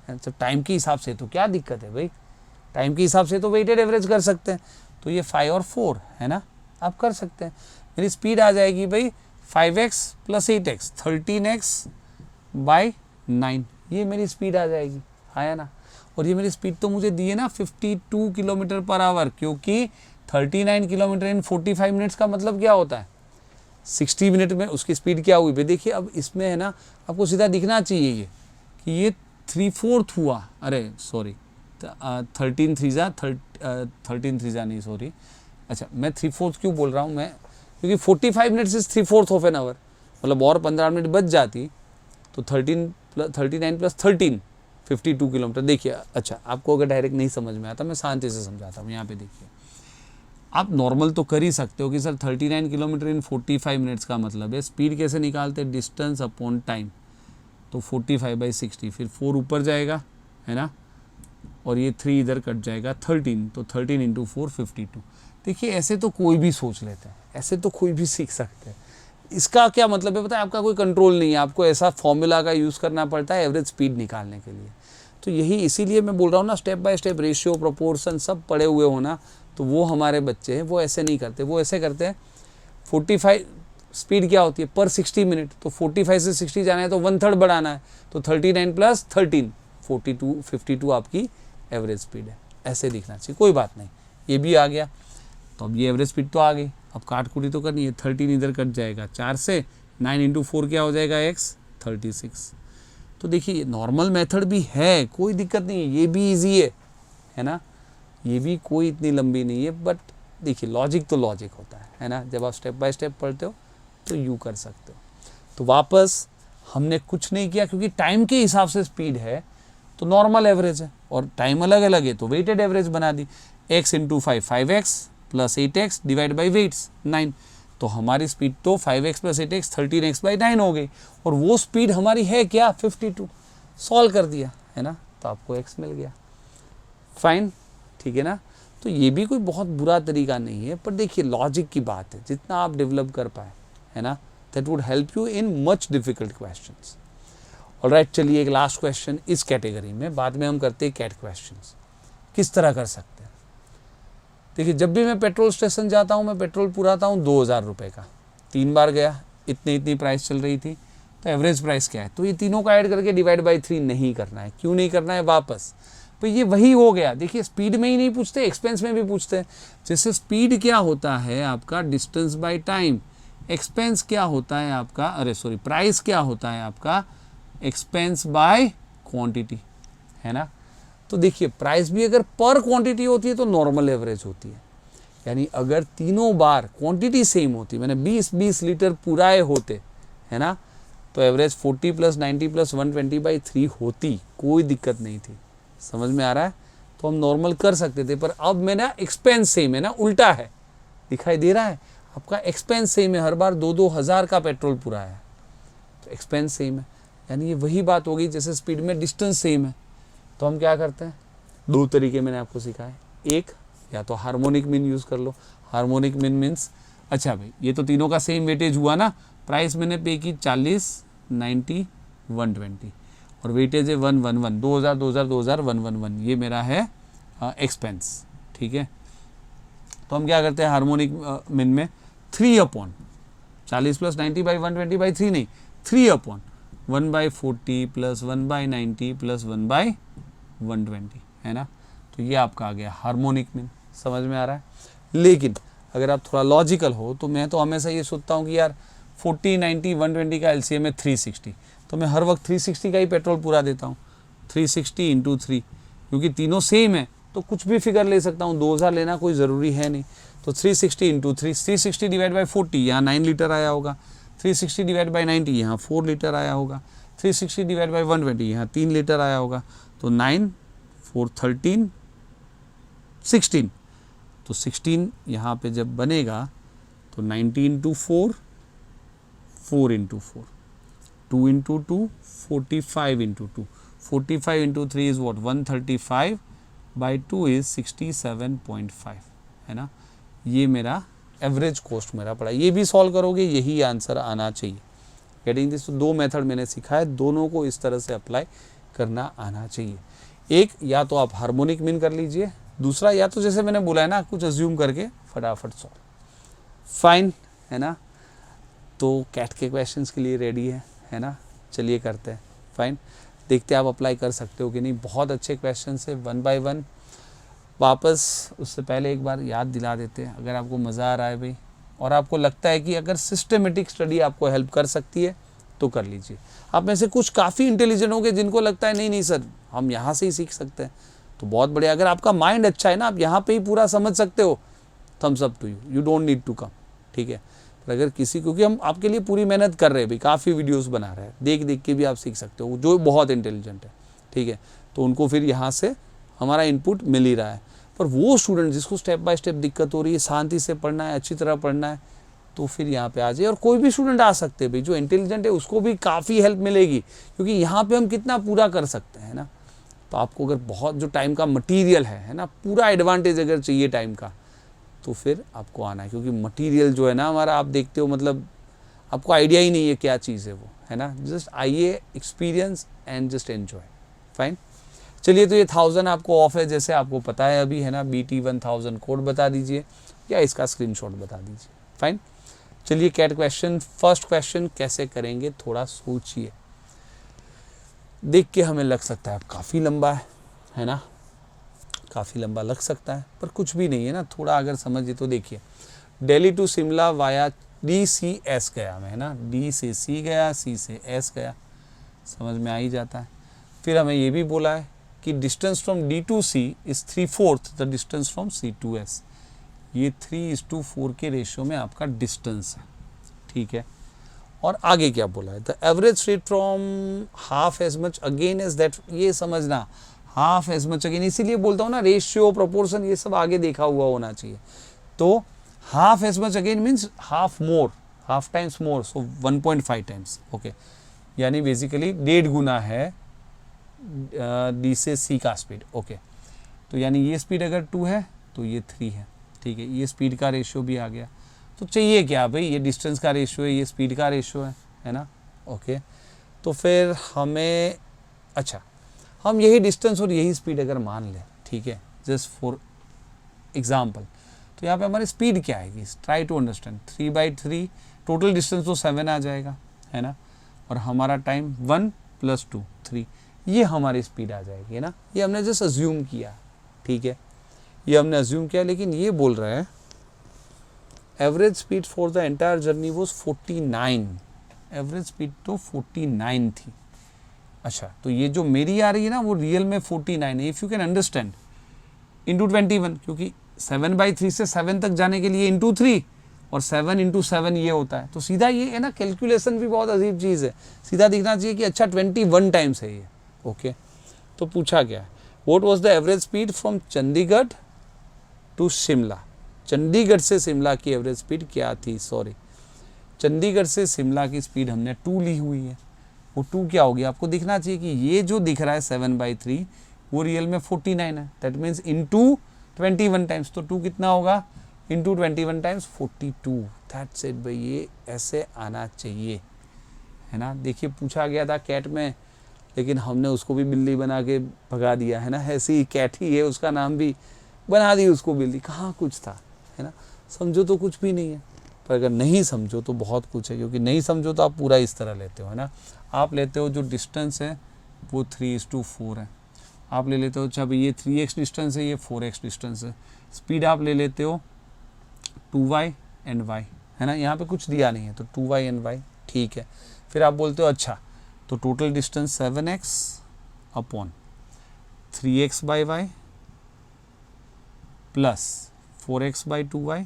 जब टाइम के हिसाब से तो क्या दिक्कत है भाई, टाइम के हिसाब से तो वेटेड एवरेज कर सकते हैं, तो ये 5 और 4 है ना, आप कर सकते हैं। मेरी स्पीड आ जाएगी भाई 5x + 8x 13x / 9, ये मेरी स्पीड आ जाएगी, आया ना। और ये मेरी स्पीड तो मुझे दी है ना 52 किलोमीटर पर आवर, क्योंकि 39 किलोमीटर इन 45 मिनट्स का मतलब क्या होता है, 60 मिनट में उसकी स्पीड क्या हुई भाई। देखिए अब इसमें है ना, आपको सीधा दिखना चाहिए ये कि ये 3/4 हुआ, अरे सॉरी 13 3 नहीं सॉरी, अच्छा मैं 3/4 क्यों बोल रहा हूँ मैं, क्योंकि 45 minutes is 3/4 of an hour, मतलब और 15 मिनट बच जाती तो 39 + 13 52 किलोमीटर। देखिए अच्छा, आपको अगर डायरेक्ट नहीं समझ में आता मैं शांति से समझाता हूँ। यहाँ पे देखिए, आप नॉर्मल तो कर ही सकते हो कि सर 39 किलोमीटर इन 45 मिनट्स का मतलब है, स्पीड कैसे निकालते हैं, डिस्टेंस अपॉन टाइम, तो 45/60, फिर 4 ऊपर जाएगा, है ना, और ये 3 इधर कट जाएगा, 13, तो 13 × 4 52। देखिए ऐसे तो कोई भी सोच लेता है, ऐसे तो कोई भी सीख सकते हैं। इसका क्या मतलब है पता है, आपका कोई कंट्रोल नहीं है, आपको ऐसा फॉर्मूला का यूज़ करना पड़ता है एवरेज स्पीड निकालने के लिए। तो यही इसीलिए मैं बोल रहा हूँ ना, step by step ratio, proportion सब पढ़े हुए हो ना, तो वो हमारे बच्चे हैं, वो ऐसे नहीं करते, वो ऐसे करते हैं 45 स्पीड क्या होती है पर 60 मिनट, तो 45 से 60 जाना है तो 1/3 बढ़ाना है, तो 39 + 13 52 आपकी एवरेज स्पीड है, ऐसे दिखना चाहिए। कोई बात नहीं, ये भी आ गया, तो अब ये एवरेज स्पीड तो आ गई, अब काटकुटी तो करनी है, 13 इधर कट जाएगा 4 से, 9 × 4 क्या हो जाएगा x 36। तो देखिए नॉर्मल मेथड भी है, कोई दिक्कत नहीं है, ये भी इजी है ना, ये भी कोई इतनी लंबी नहीं है, बट देखिए लॉजिक तो लॉजिक होता है ना, जब आप स्टेप बाय स्टेप पढ़ते हो तो यूँ कर सकते हो। तो वापस हमने कुछ नहीं किया, क्योंकि टाइम के हिसाब से स्पीड है तो नॉर्मल एवरेज है, और टाइम अलग अलग है तो वेटेड एवरेज बना दी, x × 5 5x + 8x / वेट्स 9, तो हमारी स्पीड तो 5x + 8x 13x / 9 हो गई, और वो स्पीड हमारी है क्या 52, सॉल्व कर दिया है ना, तो आपको x मिल गया, फाइन, ठीक है ना। तो ये भी कोई बहुत बुरा तरीका नहीं है, पर देखिए लॉजिक की बात है, जितना आप डेवलप कर पाए, है ना, that would help you in much difficult questions. Alright, चलिए एक लास्ट क्वेश्चन इस कैटेगरी में, बाद में हम करते हैं कैट क्वेश्चंस। किस तरह कर सकते हैं? देखिए, जब भी मैं पेट्रोल स्टेशन जाता हूँ, मैं पेट्रोल पुराता हूँ 2000 रुपये का, 3 बार गया, इतनी प्राइस चल रही थी, तो एवरेज प्राइस क्या है? तो ये तीनों का ऐड करके डिवाइड बाई 3 नहीं करना है। क्यों नहीं करना है? वापस तो ये वही हो गया। देखिए, स्पीड में ही नहीं पूछते, एक्सपेंस में भी पूछते हैं। जैसे स्पीड क्या होता है आपका? Distance by time. एक्सपेंस क्या होता है आपका? प्राइस क्या होता है आपका? एक्सपेंस बाय क्वांटिटी, है ना। तो देखिए, प्राइस भी अगर पर क्वांटिटी होती है तो नॉर्मल एवरेज होती है, यानी अगर तीनों बार क्वांटिटी सेम होती, मैंने 20 लीटर पुराए होते, है ना, तो एवरेज 40 + 90 + 120/3 होती, कोई दिक्कत नहीं थी। समझ में आ रहा है? तो हम नॉर्मल कर सकते थे, पर अब मेरा एक्सपेंस सेम है ना, उल्टा है, दिखाई दे रहा है आपका? एक्सपेंस सेम है, हर बार 2-2 हज़ार का पेट्रोल पूरा है, तो एक्सपेंस सेम है, यानी ये वही बात होगी जैसे स्पीड में डिस्टेंस सेम है। तो हम क्या करते हैं? 2 तरीके मैंने आपको सिखाए। एक, या तो हार्मोनिक मीन यूज़ कर लो। हार्मोनिक मीन मीन्स, अच्छा भाई, ये तो तीनों का सेम वेटेज हुआ ना, प्राइस मैंने पे की 40, 90, 120 और वेटेज है 111, 2000, 2000, 2000, 111, ये मेरा है एक्सपेंस। ठीक है, तो हम क्या करते हैं हार्मोनिक मीन में? 3/40 + 90/120/3 नहीं, 3/140 + 1/90 + 1/120, है ना। तो ये आपका आ गया हार्मोनिक मीन। समझ में आ रहा है? लेकिन अगर आप थोड़ा लॉजिकल हो तो मैं तो हमेशा ये सोचता हूँ कि यार 40, 90, 120 का एलसीएम है 360, तो मैं हर वक्त 360 का ही पेट्रोल पूरा देता हूँ। 360 × 3, क्योंकि तीनों सेम है तो कुछ भी फिगर ले सकता हूँ, 2000 लेना कोई ज़रूरी है नहीं। तो 360 × 3, 360 / 40, यहाँ 9 लीटर आया होगा। 360 / 90, यहाँ 4 लीटर आया होगा। 360 / 120, यहाँ 3 लीटर आया होगा। तो 9, 4, 13, 16, तो 16 यहाँ पे जब बनेगा तो 90 × 4, 4 × 4, 2 × 2, 45 × 2, 45 × 3 is what? 135/2 is 67.5, है ना। ये मेरा एवरेज कॉस्ट मेरा पड़ा। ये भी सॉल्व करोगे, यही आंसर आना चाहिए। Getting this? 2 मेथड मैंने सिखाया, दोनों को इस तरह से अप्लाई करना आना चाहिए। एक, या तो आप हार्मोनिक मीन कर लीजिए, दूसरा या तो जैसे मैंने बोला है ना, कुछ अज्यूम करके फटाफट सॉल्व। फाइन, है ना। तो कैट के क्वेश्चंस के लिए रेडी है ना। चलिए करते हैं। फाइन, देखते हैं आप अप्लाई कर सकते हो कि नहीं। बहुत अच्छे क्वेश्चन है, 1 by 1। वापस उससे पहले एक बार याद दिला देते हैं, अगर आपको मज़ा आ रहा है भाई और आपको लगता है कि अगर सिस्टमेटिक स्टडी आपको हेल्प कर सकती है तो कर लीजिए। आप में से कुछ काफ़ी इंटेलिजेंट होंगे जिनको लगता है नहीं सर हम यहाँ से ही सीख सकते हैं, तो बहुत बढ़िया। अगर आपका माइंड अच्छा है ना, आप यहाँ पे ही पूरा समझ सकते हो, thumbs up to you, you don't need to come. ठीक है, पर अगर किसी, क्योंकि हम आपके लिए पूरी मेहनत कर रहे हैं भाई, काफ़ी वीडियोस बना रहे हैं, देख देख के भी आप सीख सकते हो, जो बहुत इंटेलिजेंट है। ठीक है, तो उनको फिर यहाँ से हमारा इनपुट मिल ही रहा है। पर वो स्टूडेंट जिसको स्टेप बाय स्टेप दिक्कत हो रही है, शांति से पढ़ना है, अच्छी तरह पढ़ना है, तो फिर यहाँ पे आ जाए। और कोई भी स्टूडेंट आ सकते हैं भाई, जो इंटेलिजेंट है उसको भी काफ़ी हेल्प मिलेगी, क्योंकि यहाँ पे हम कितना पूरा कर सकते हैं ना। तो आपको अगर बहुत जो टाइम का मटेरियल है ना, पूरा एडवांटेज अगर चाहिए टाइम का, तो फिर आपको आना है, क्योंकि मटेरियल जो है ना हमारा, आप देखते हो मतलब आपको आइडिया ही नहीं है क्या चीज़ है वो, है ना। जस्ट आइए, experience and just enjoy. Fine, चलिए। तो ये 1000 आपको ऑफ है, जैसे आपको पता है अभी, है ना। BT 1000 कोड बता दीजिए या इसका स्क्रीनशॉट बता दीजिए। फाइन, चलिए कैट क्वेश्चन। फर्स्ट क्वेश्चन कैसे करेंगे थोड़ा सोचिए, देख के हमें लग सकता है काफ़ी लंबा है ना, काफ़ी लंबा लग सकता है, पर कुछ भी नहीं है ना, थोड़ा अगर समझिए तो देखिए। Delhi to Shimla via DCS गया मैं, है ना, D से C गया, C से S गया, समझ में आ ही जाता है। फिर हमें ये भी बोला है कि distance from D to C is 3/4 the distance from C to S। ये 3:4 के रेशियो में आपका डिस्टेंस है। ठीक है, और आगे क्या बोला है? The average rate from half as much again as that. ये समझना, हाफ एज मच अगेन, इसीलिए बोलता हूँ ना, रेशियो, प्रोपोर्शन, ये सब आगे देखा हुआ होना चाहिए। तो half as much again means half more, half times more, so 1.5 times. Okay, यानी बेसिकली 1.5 गुना है D से C का स्पीड। ओके, तो यानी ये स्पीड अगर 2 है तो ये 3 है, ठीक है। ये स्पीड का रेशियो भी आ गया। तो चाहिए क्या भाई, ये डिस्टेंस का रेशियो है, ये स्पीड का रेशियो है ना, ओके। तो फिर हमें, अच्छा, हम यही डिस्टेंस और यही स्पीड अगर मान लें, ठीक है, जस्ट फॉर एग्जाम्पल, तो यहाँ पे हमारी स्पीड क्या आएगी, try to understand. 3/3 total distance तो 7 आ जाएगा, है ना, और हमारा टाइम 1 + 2 3, ये हमारी स्पीड आ जाएगी, है ना। ये हमने जस्ट अज्यूम किया, ठीक है, ये हमने अज्यूम किया। लेकिन ये बोल रहे हैं average speed for the entire journey was 49, average speed तो 49 थी। अच्छा, तो ये जो मेरी आ रही है ना वो रियल में 49 है। If you can understand, into 21, क्योंकि 7/3 से 7 तक जाने के लिए इंटू 3 और 7 × 7 ये होता है। तो सीधा ये है ना, कैलकुलेशन भी बहुत अजीब चीज़ है, सीधा दिखना चाहिए कि अच्छा 21 टाइम्स है ये, ओके। तो पूछा गया what was the average speed from Chandigarh to Shimla, Chandigarh से शिमला की एवरेज स्पीड क्या थी, सॉरी, चंडीगढ़ से शिमला की स्पीड हमने 2 ली हुई है। वो 2 क्या होगी, आपको दिखना चाहिए कि ये जो दिख रहा है 7/3 वो रियल में 49 है, दैट मीन्स इंटू 21 टाइम्स। तो 2 कितना होगा, इंटू 21 टाइम्स 42, दैट्स इट भाई, ये ऐसे आना चाहिए, है ना। देखिए पूछा गया था कैट में, लेकिन हमने उसको भी बिल्ली बना के भगा दिया, है ना, ऐसी कैट ही है, उसका नाम भी बना दी उसको बिल्ली, कहाँ कुछ था, है ना। समझो तो कुछ भी नहीं है, पर अगर नहीं समझो तो बहुत कुछ है, क्योंकि नहीं समझो तो आप पूरा इस तरह लेते हो, है ना। आप लेते हो जो डिस्टेंस है वो 3:4 है, आप ले लेते हो, अच्छा भाई ये 3x डिस्टेंस है, ये 4x डिस्टेंस है, स्पीड आप ले लेते हो 2y and y, है ना, यहाँ पे कुछ दिया नहीं है तो 2y and y, ठीक है। फिर आप बोलते हो अच्छा तो total distance 7x upon 3x/y plus 4x/2y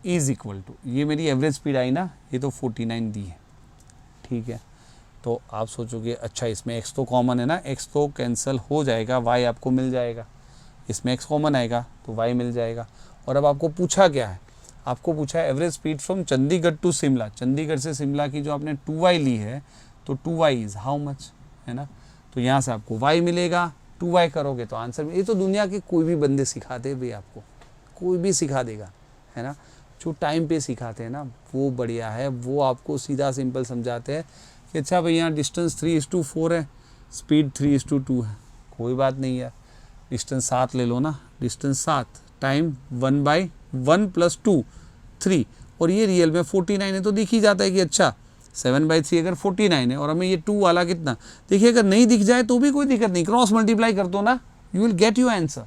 is equal to, ये मेरी एवरेज स्पीड आई ना, ये तो 49 दी है, ठीक है। तो आप सोचोगे अच्छा इसमें x तो कॉमन है ना, x तो कैंसिल हो जाएगा, y आपको मिल जाएगा, इसमें x कॉमन आएगा तो y मिल जाएगा। और अब आपको पूछा क्या है, आपको पूछा है average speed from Chandigarh to Shimla, Chandigarh से शिमला की जो आपने 2y ली है, तो 2y इज़ हाउ मच, है ना। तो यहाँ से आपको y मिलेगा, 2y करोगे तो आंसर, ये तो दुनिया के कोई भी बंदे सिखा दे भाई, आपको कोई भी सिखा देगा, है ना। जो टाइम पे सिखाते हैं ना वो बढ़िया है, वो आपको सीधा सिंपल समझाते हैं कि अच्छा भाई यहाँ डिस्टेंस 3:4 है, स्पीड 3:2 है, कोई बात नहीं है, डिस्टेंस 7 ले लो ना, डिस्टेंस 7, टाइम 1/1 + 2 3, और ये रियल में 49 है, तो दिख ही जाता है कि अच्छा 7/3 अगर 49 है और हमें ये 2 वाला कितना, देखिए अगर नहीं दिख जाए तो भी कोई दिक्कत नहीं, क्रॉस मल्टीप्लाई कर दो ना, you will get your answer.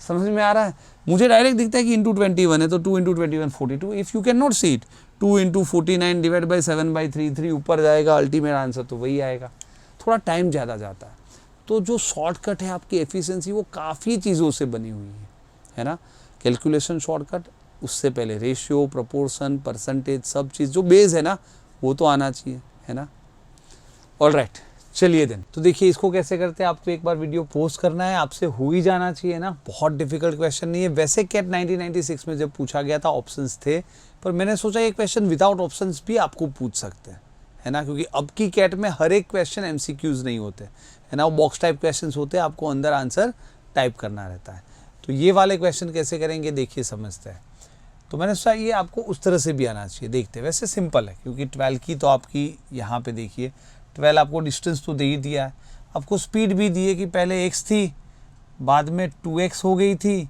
समझ में आ रहा है, मुझे डायरेक्ट दिखता है कि इंटू 21 है तो 2 × 21 42, if you can not see it 2 × 49 divide by 7/3, 3 ऊपर जाएगा, अल्टीमेट आंसर तो वही आएगा, थोड़ा टाइम ज़्यादा जाता है। तो जो शॉर्टकट है आपकी एफिशिएंसी वो काफ़ी चीज़ों से बनी हुई है ना, कैलकुलेशन शॉर्टकट, उससे पहले रेशियो, प्रोपोर्शन, परसेंटेज, सब चीज़ जो बेस है ना वो तो आना चाहिए, है ना। ऑलराइट, चलिए देन, तो देखिए इसको कैसे करते हैं, आपको एक बार वीडियो पोस्ट करना है, आपसे हो ही जाना चाहिए ना, बहुत डिफिकल्ट क्वेश्चन नहीं है। वैसे कैट 1996 में जब पूछा गया था ऑप्शंस थे, पर मैंने सोचा ये क्वेश्चन विदाउट ऑप्शंस भी आपको पूछ सकते हैं, है ना, क्योंकि अब की कैट में हर एक क्वेश्चन MCQs नहीं होते, है ना, वो बॉक्स टाइप क्वेश्चन होते हैं, आपको अंदर आंसर टाइप करना रहता है। तो ये वाले क्वेश्चन कैसे करेंगे देखिए, समझते हैं। तो मैंने सोचा ये आपको उस तरह से भी आना चाहिए, देखते हैं। वैसे सिंपल है, क्योंकि 12 की तो आपकी यहाँ पे देखिए 12 आपको डिस्टेंस तो दे ही दिया है, आपको स्पीड भी दी है कि पहले x थी, बाद में 2x हो गई थी,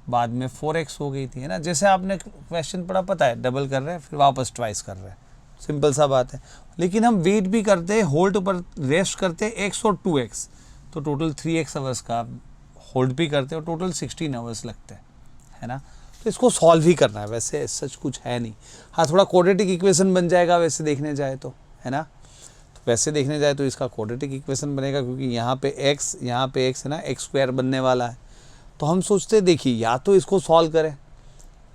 बाद में 4x हो गई थी, है ना। जैसे आपने क्वेश्चन पढ़ा पता है, डबल कर रहे हैं फिर वापस ट्वाइस कर रहे हैं, सिंपल सा बात है। लेकिन हम वेट भी करते हैं, होल्ड पर रेस्ट करते हैं x और 2x, तो टोटल 3x आवर्स का होल्ड भी करते हैं और टोटल 16 आवर्स लगते हैं, है ना। तो इसको सॉल्व ही करना है, वैसे सच कुछ है नहीं। हाँ, थोड़ा क्वाड्रेटिक इक्वेशन बन जाएगा वैसे देखने जाए तो, है ना। वैसे देखने जाए तो इसका क्वाड्रेटिक इक्वेशन बनेगा, क्योंकि यहाँ पे x, यहाँ पे x है ना, x² बनने वाला है। तो हम सोचते देखिए या तो इसको सॉल्व करें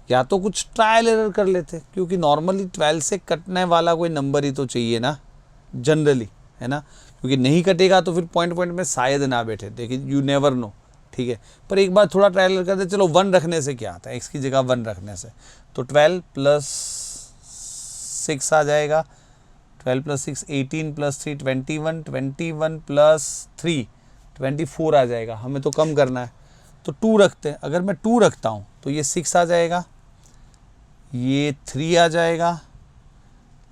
या तो कुछ ट्रायल एरर कर लेते, क्योंकि नॉर्मली 12 से कटने वाला कोई नंबर ही तो चाहिए ना जनरली, है ना, क्योंकि नहीं कटेगा तो फिर पॉइंट पॉइंट में शायद ना बैठे, देखिए यू नेवर नो, ठीक है। पर एक बार थोड़ा ट्रायल एरर करते, चलो 1 रखने से क्या आता है, x की जगह 1 रखने से, तो 12 + 6 आ जाएगा, 12 + 6 18 + 3 21, 21 + 3 24 आ जाएगा। हमें तो कम करना है, तो 2 रखते हैं। अगर मैं 2 रखता हूँ तो ये 6 आ जाएगा, ये 3 आ जाएगा,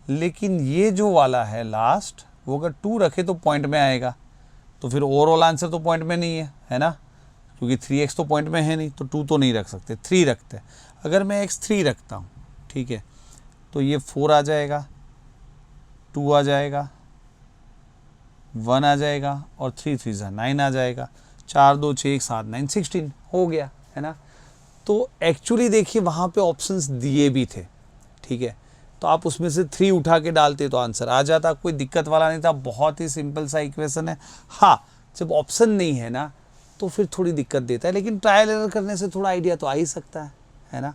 लेकिन ये जो वाला है लास्ट, वो अगर 2 रखे तो पॉइंट में आएगा, तो फिर ओवरऑल आंसर तो पॉइंट में नहीं है ना, क्योंकि 3x तो पॉइंट में है नहीं, तो 2 तो नहीं रख सकते, 3 रखते हैं। अगर मैं x3 रखता हूँ, ठीक है, तो ये 4 आ जाएगा, 2 आ जाएगा, 1 आ जाएगा, और 3 3 9 आ जाएगा, 4 2 6 1 7 9 16 हो गया, है ना। तो एक्चुअली देखिए वहाँ पे ऑप्शंस दिए भी थे, ठीक है, तो आप उसमें से 3 उठा के डालते तो आंसर आ जाता, कोई दिक्कत वाला नहीं था, बहुत ही सिंपल सा इक्वेशन है। हाँ, जब ऑप्शन नहीं है ना तो फिर थोड़ी दिक्कत देता है, लेकिन ट्रायल एरर करने से थोड़ा आइडिया तो आ ही सकता है ना।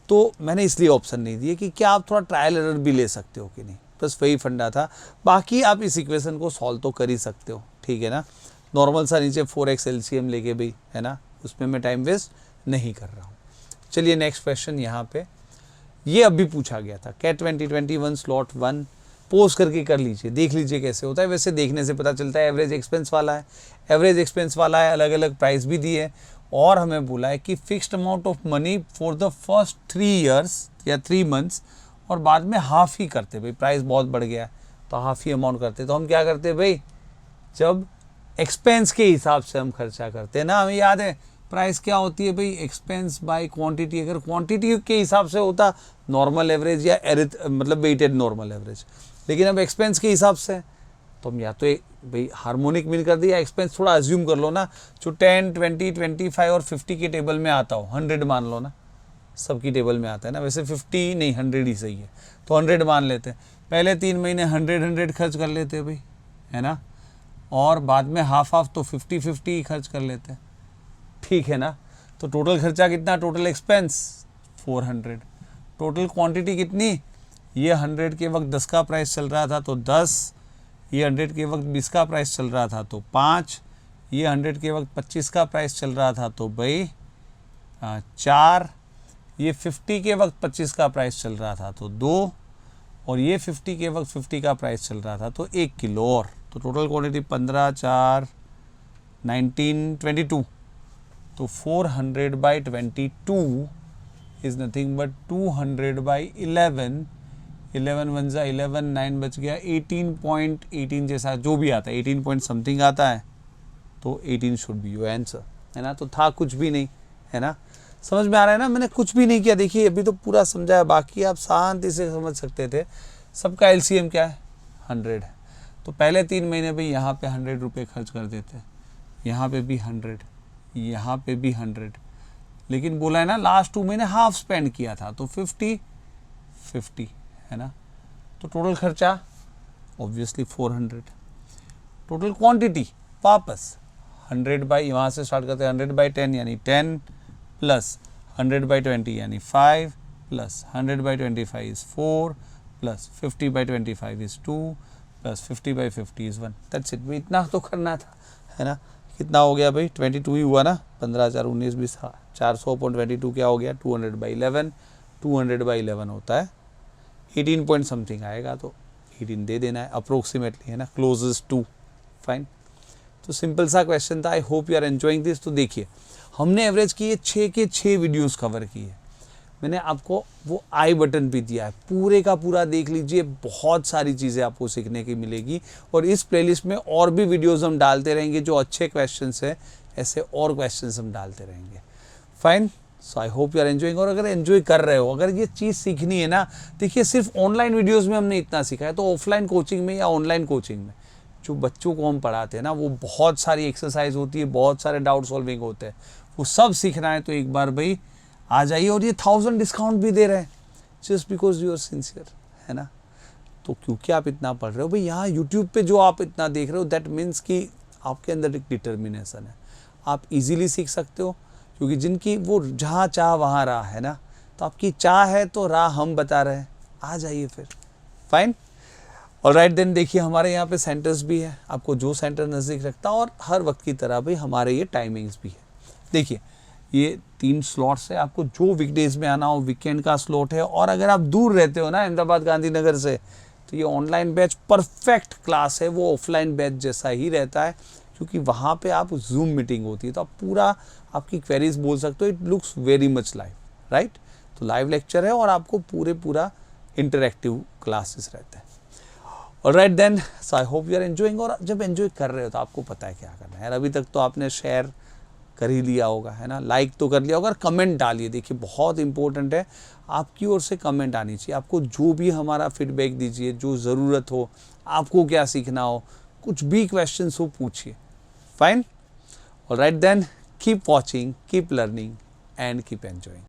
तो मैंने इसलिए ऑप्शन नहीं दिए कि क्या आप थोड़ा ट्रायल एरर भी ले सकते हो कि नहीं, बस वही फंडा था। बाकी आप इस इक्वेशन को सॉल्व तो कर ही सकते हो, ठीक है ना। नॉर्मल सा नीचे 4x एलसीएम लेके भी, है ना, उसमें मैं टाइम वेस्ट नहीं कर रहा हूँ। चलिए नेक्स्ट क्वेश्चन यहाँ पे, ये अभी पूछा गया था, कैट 2021 स्लॉट 1 पोज करके कर लीजिए, देख लीजिए कैसे होता है। वैसे देखने से पता चलता है एवरेज एक्सपेंस वाला है, एवरेज एक्सपेंस वाला है, अलग अलग प्राइस भी दी है, और हमें बोला है कि fixed amount of money for the first 3 years या 3 मंथ्स, और बाद में हाफ ही करते। भाई प्राइस बहुत बढ़ गया तो हाफ ही अमाउंट करते। तो हम क्या करते भाई, जब एक्सपेंस के हिसाब से हम खर्चा करते हैं ना, हमें याद है प्राइस क्या होती है भाई, एक्सपेंस बाय क्वांटिटी। अगर क्वांटिटी के हिसाब से होता नॉर्मल एवरेज या मतलब वेटेड नॉर्मल एवरेज, लेकिन अब एक्सपेंस के हिसाब से, तो हम या तो भाई हार्मोनिक मीन कर दिया, एक्सपेंस थोड़ा अज्यूम कर लो ना, जो 10 20 25 और 50 के टेबल में आता हो, 100 मान लो ना, सबकी टेबल में आता है ना, वैसे 50 नहीं 100 ही सही है, तो 100 मान लेते हैं। पहले 3 महीने 100 खर्च कर लेते हैं भाई, है ना, और बाद में हाफ तो 50 ही खर्च कर लेते हैं, ठीक है ना। तो टोटल खर्चा कितना, टोटल एक्सपेंस 400, टोटल क्वांटिटी कितनी, ये 100 के वक्त 10 का प्राइस चल रहा था तो 10, ये 100 के वक्त 20 का प्राइस चल रहा था तो 5, ये 100 के वक्त 25 का प्राइस चल रहा था तो भाई 4, ये 50 के वक्त 25 का प्राइस चल रहा था तो 2, और ये 50 के वक्त 50 का प्राइस चल रहा था तो 1 किलो और। तो टोटल क्वांटिटी 15 4 19 22, तो 400 by 22 is nothing but 200 by 11, 11 1 जा 11, 9 बच गया 18.18 जैसा जो भी आता है, 18 पॉइंट समथिंग आता है, तो 18 शुड बी योर आंसर, है ना। तो था कुछ भी नहीं, है ना, समझ में आ रहा है ना, मैंने कुछ भी नहीं किया। देखिए अभी तो पूरा समझाया, बाकी आप शांति से समझ सकते थे। सबका एलसीएम क्या है, 100 है, तो पहले 3 महीने भी यहाँ पे 100 रुपये खर्च कर देते, यहाँ पे भी 100, यहाँ पे भी 100, लेकिन बोला है ना लास्ट 2 महीने हाफ स्पेंड किया था तो 50 50, है ना। तो टोटल खर्चा ऑब्वियसली 400, टोटल क्वांटिटी वापस 100 बाई, वहाँ से स्टार्ट करते हैं 100 बाई 10 यानी 10, प्लस 100 बाई 20 यानी 5, plus 100 by 25 is 4, plus 50 by 25 is 2, plus 50 by 50 is 1। That's it भाई, इतना तो करना था, है ना। कितना हो गया भाई, 22 ही हुआ ना, 15 4 19 20, 400.22 क्या हो गया, 200 बाई 11, 200 बाई 11 होता है 18 पॉइंट समथिंग आएगा, तो 18 दे देना है अप्रोक्सीमेटली, है ना, क्लोजेस्ट टू, फाइन। तो सिंपल सा क्वेश्चन था, I hope you are enjoying this. तो देखिए हमने एवरेज की 6 के 6 वीडियोस कवर की है, मैंने आपको वो आई बटन भी दिया है, पूरे का पूरा देख लीजिए, बहुत सारी चीज़ें आपको सीखने की मिलेगी। और इस प्लेलिस्ट में और भी वीडियोस हम डालते रहेंगे जो अच्छे क्वेश्चंस हैं, ऐसे और क्वेश्चंस हम डालते रहेंगे, fine. So I hope you are enjoying. और अगर एंजॉय कर रहे हो, अगर ये चीज़ सीखनी है ना, देखिए सिर्फ ऑनलाइन वीडियोज़ में हमने इतना सीखा है, तो ऑफलाइन कोचिंग में या ऑनलाइन कोचिंग में जो बच्चों को हम पढ़ाते हैं ना, वो बहुत सारी एक्सरसाइज होती है, बहुत सारे डाउट सॉल्विंग होते हैं, वो सब सीखना है तो एक बार भाई आ जाइए। और ये 1000 डिस्काउंट भी दे रहे हैं just because you are sincere, है ना। तो क्योंकि आप इतना पढ़ रहे हो भाई, यहाँ यूट्यूब पे जो आप इतना देख रहे हो, दैट मीन्स कि आपके अंदर एक डिटर्मिनेशन है, आप इजीली सीख सकते हो, क्योंकि जिनकी वो जहाँ चाह वहाँ राह, है ना। तो आपकी चाह है तो राह हम बता रहे हैं, आ जाइए फिर, फाइन। ऑलराइट देन, देखिए हमारे यहाँ पे सेंटर्स भी है, आपको जो सेंटर नज़दीक रखता है, और हर वक्त की तरह भाई हमारे ये टाइमिंग्स भी है। देखिए ये 3 स्लॉट्स है, आपको जो वीकडेज में आना हो, वीकेंड का स्लॉट है, और अगर आप दूर रहते हो ना अहमदाबाद गांधीनगर से, तो ये ऑनलाइन बैच परफेक्ट क्लास है, वो ऑफलाइन बैच जैसा ही रहता है, क्योंकि वहाँ पे आप जूम मीटिंग होती है तो आप पूरा आपकी क्वेरीज बोल सकते हो, it looks very much live, right. तो लाइव लेक्चर है और आपको पूरा इंटरेक्टिव क्लासेस रहते हैं। Alright then, so I hope you are enjoying. और जब एंजॉय कर रहे हो तो आपको पता है क्या करना है। अभी तक तो आपने शेयर कर ही लिया होगा, है ना, लाइक तो कर लिया होगा, कमेंट डालिए। देखिए बहुत इंपॉर्टेंट है, आपकी ओर से कमेंट आनी चाहिए। आपको जो भी हमारा फीडबैक दीजिए, जो ज़रूरत हो, आपको क्या सीखना हो, कुछ भी क्वेश्चंस हो पूछिए। Fine, alright then, keep watching, keep learning and keep enjoying.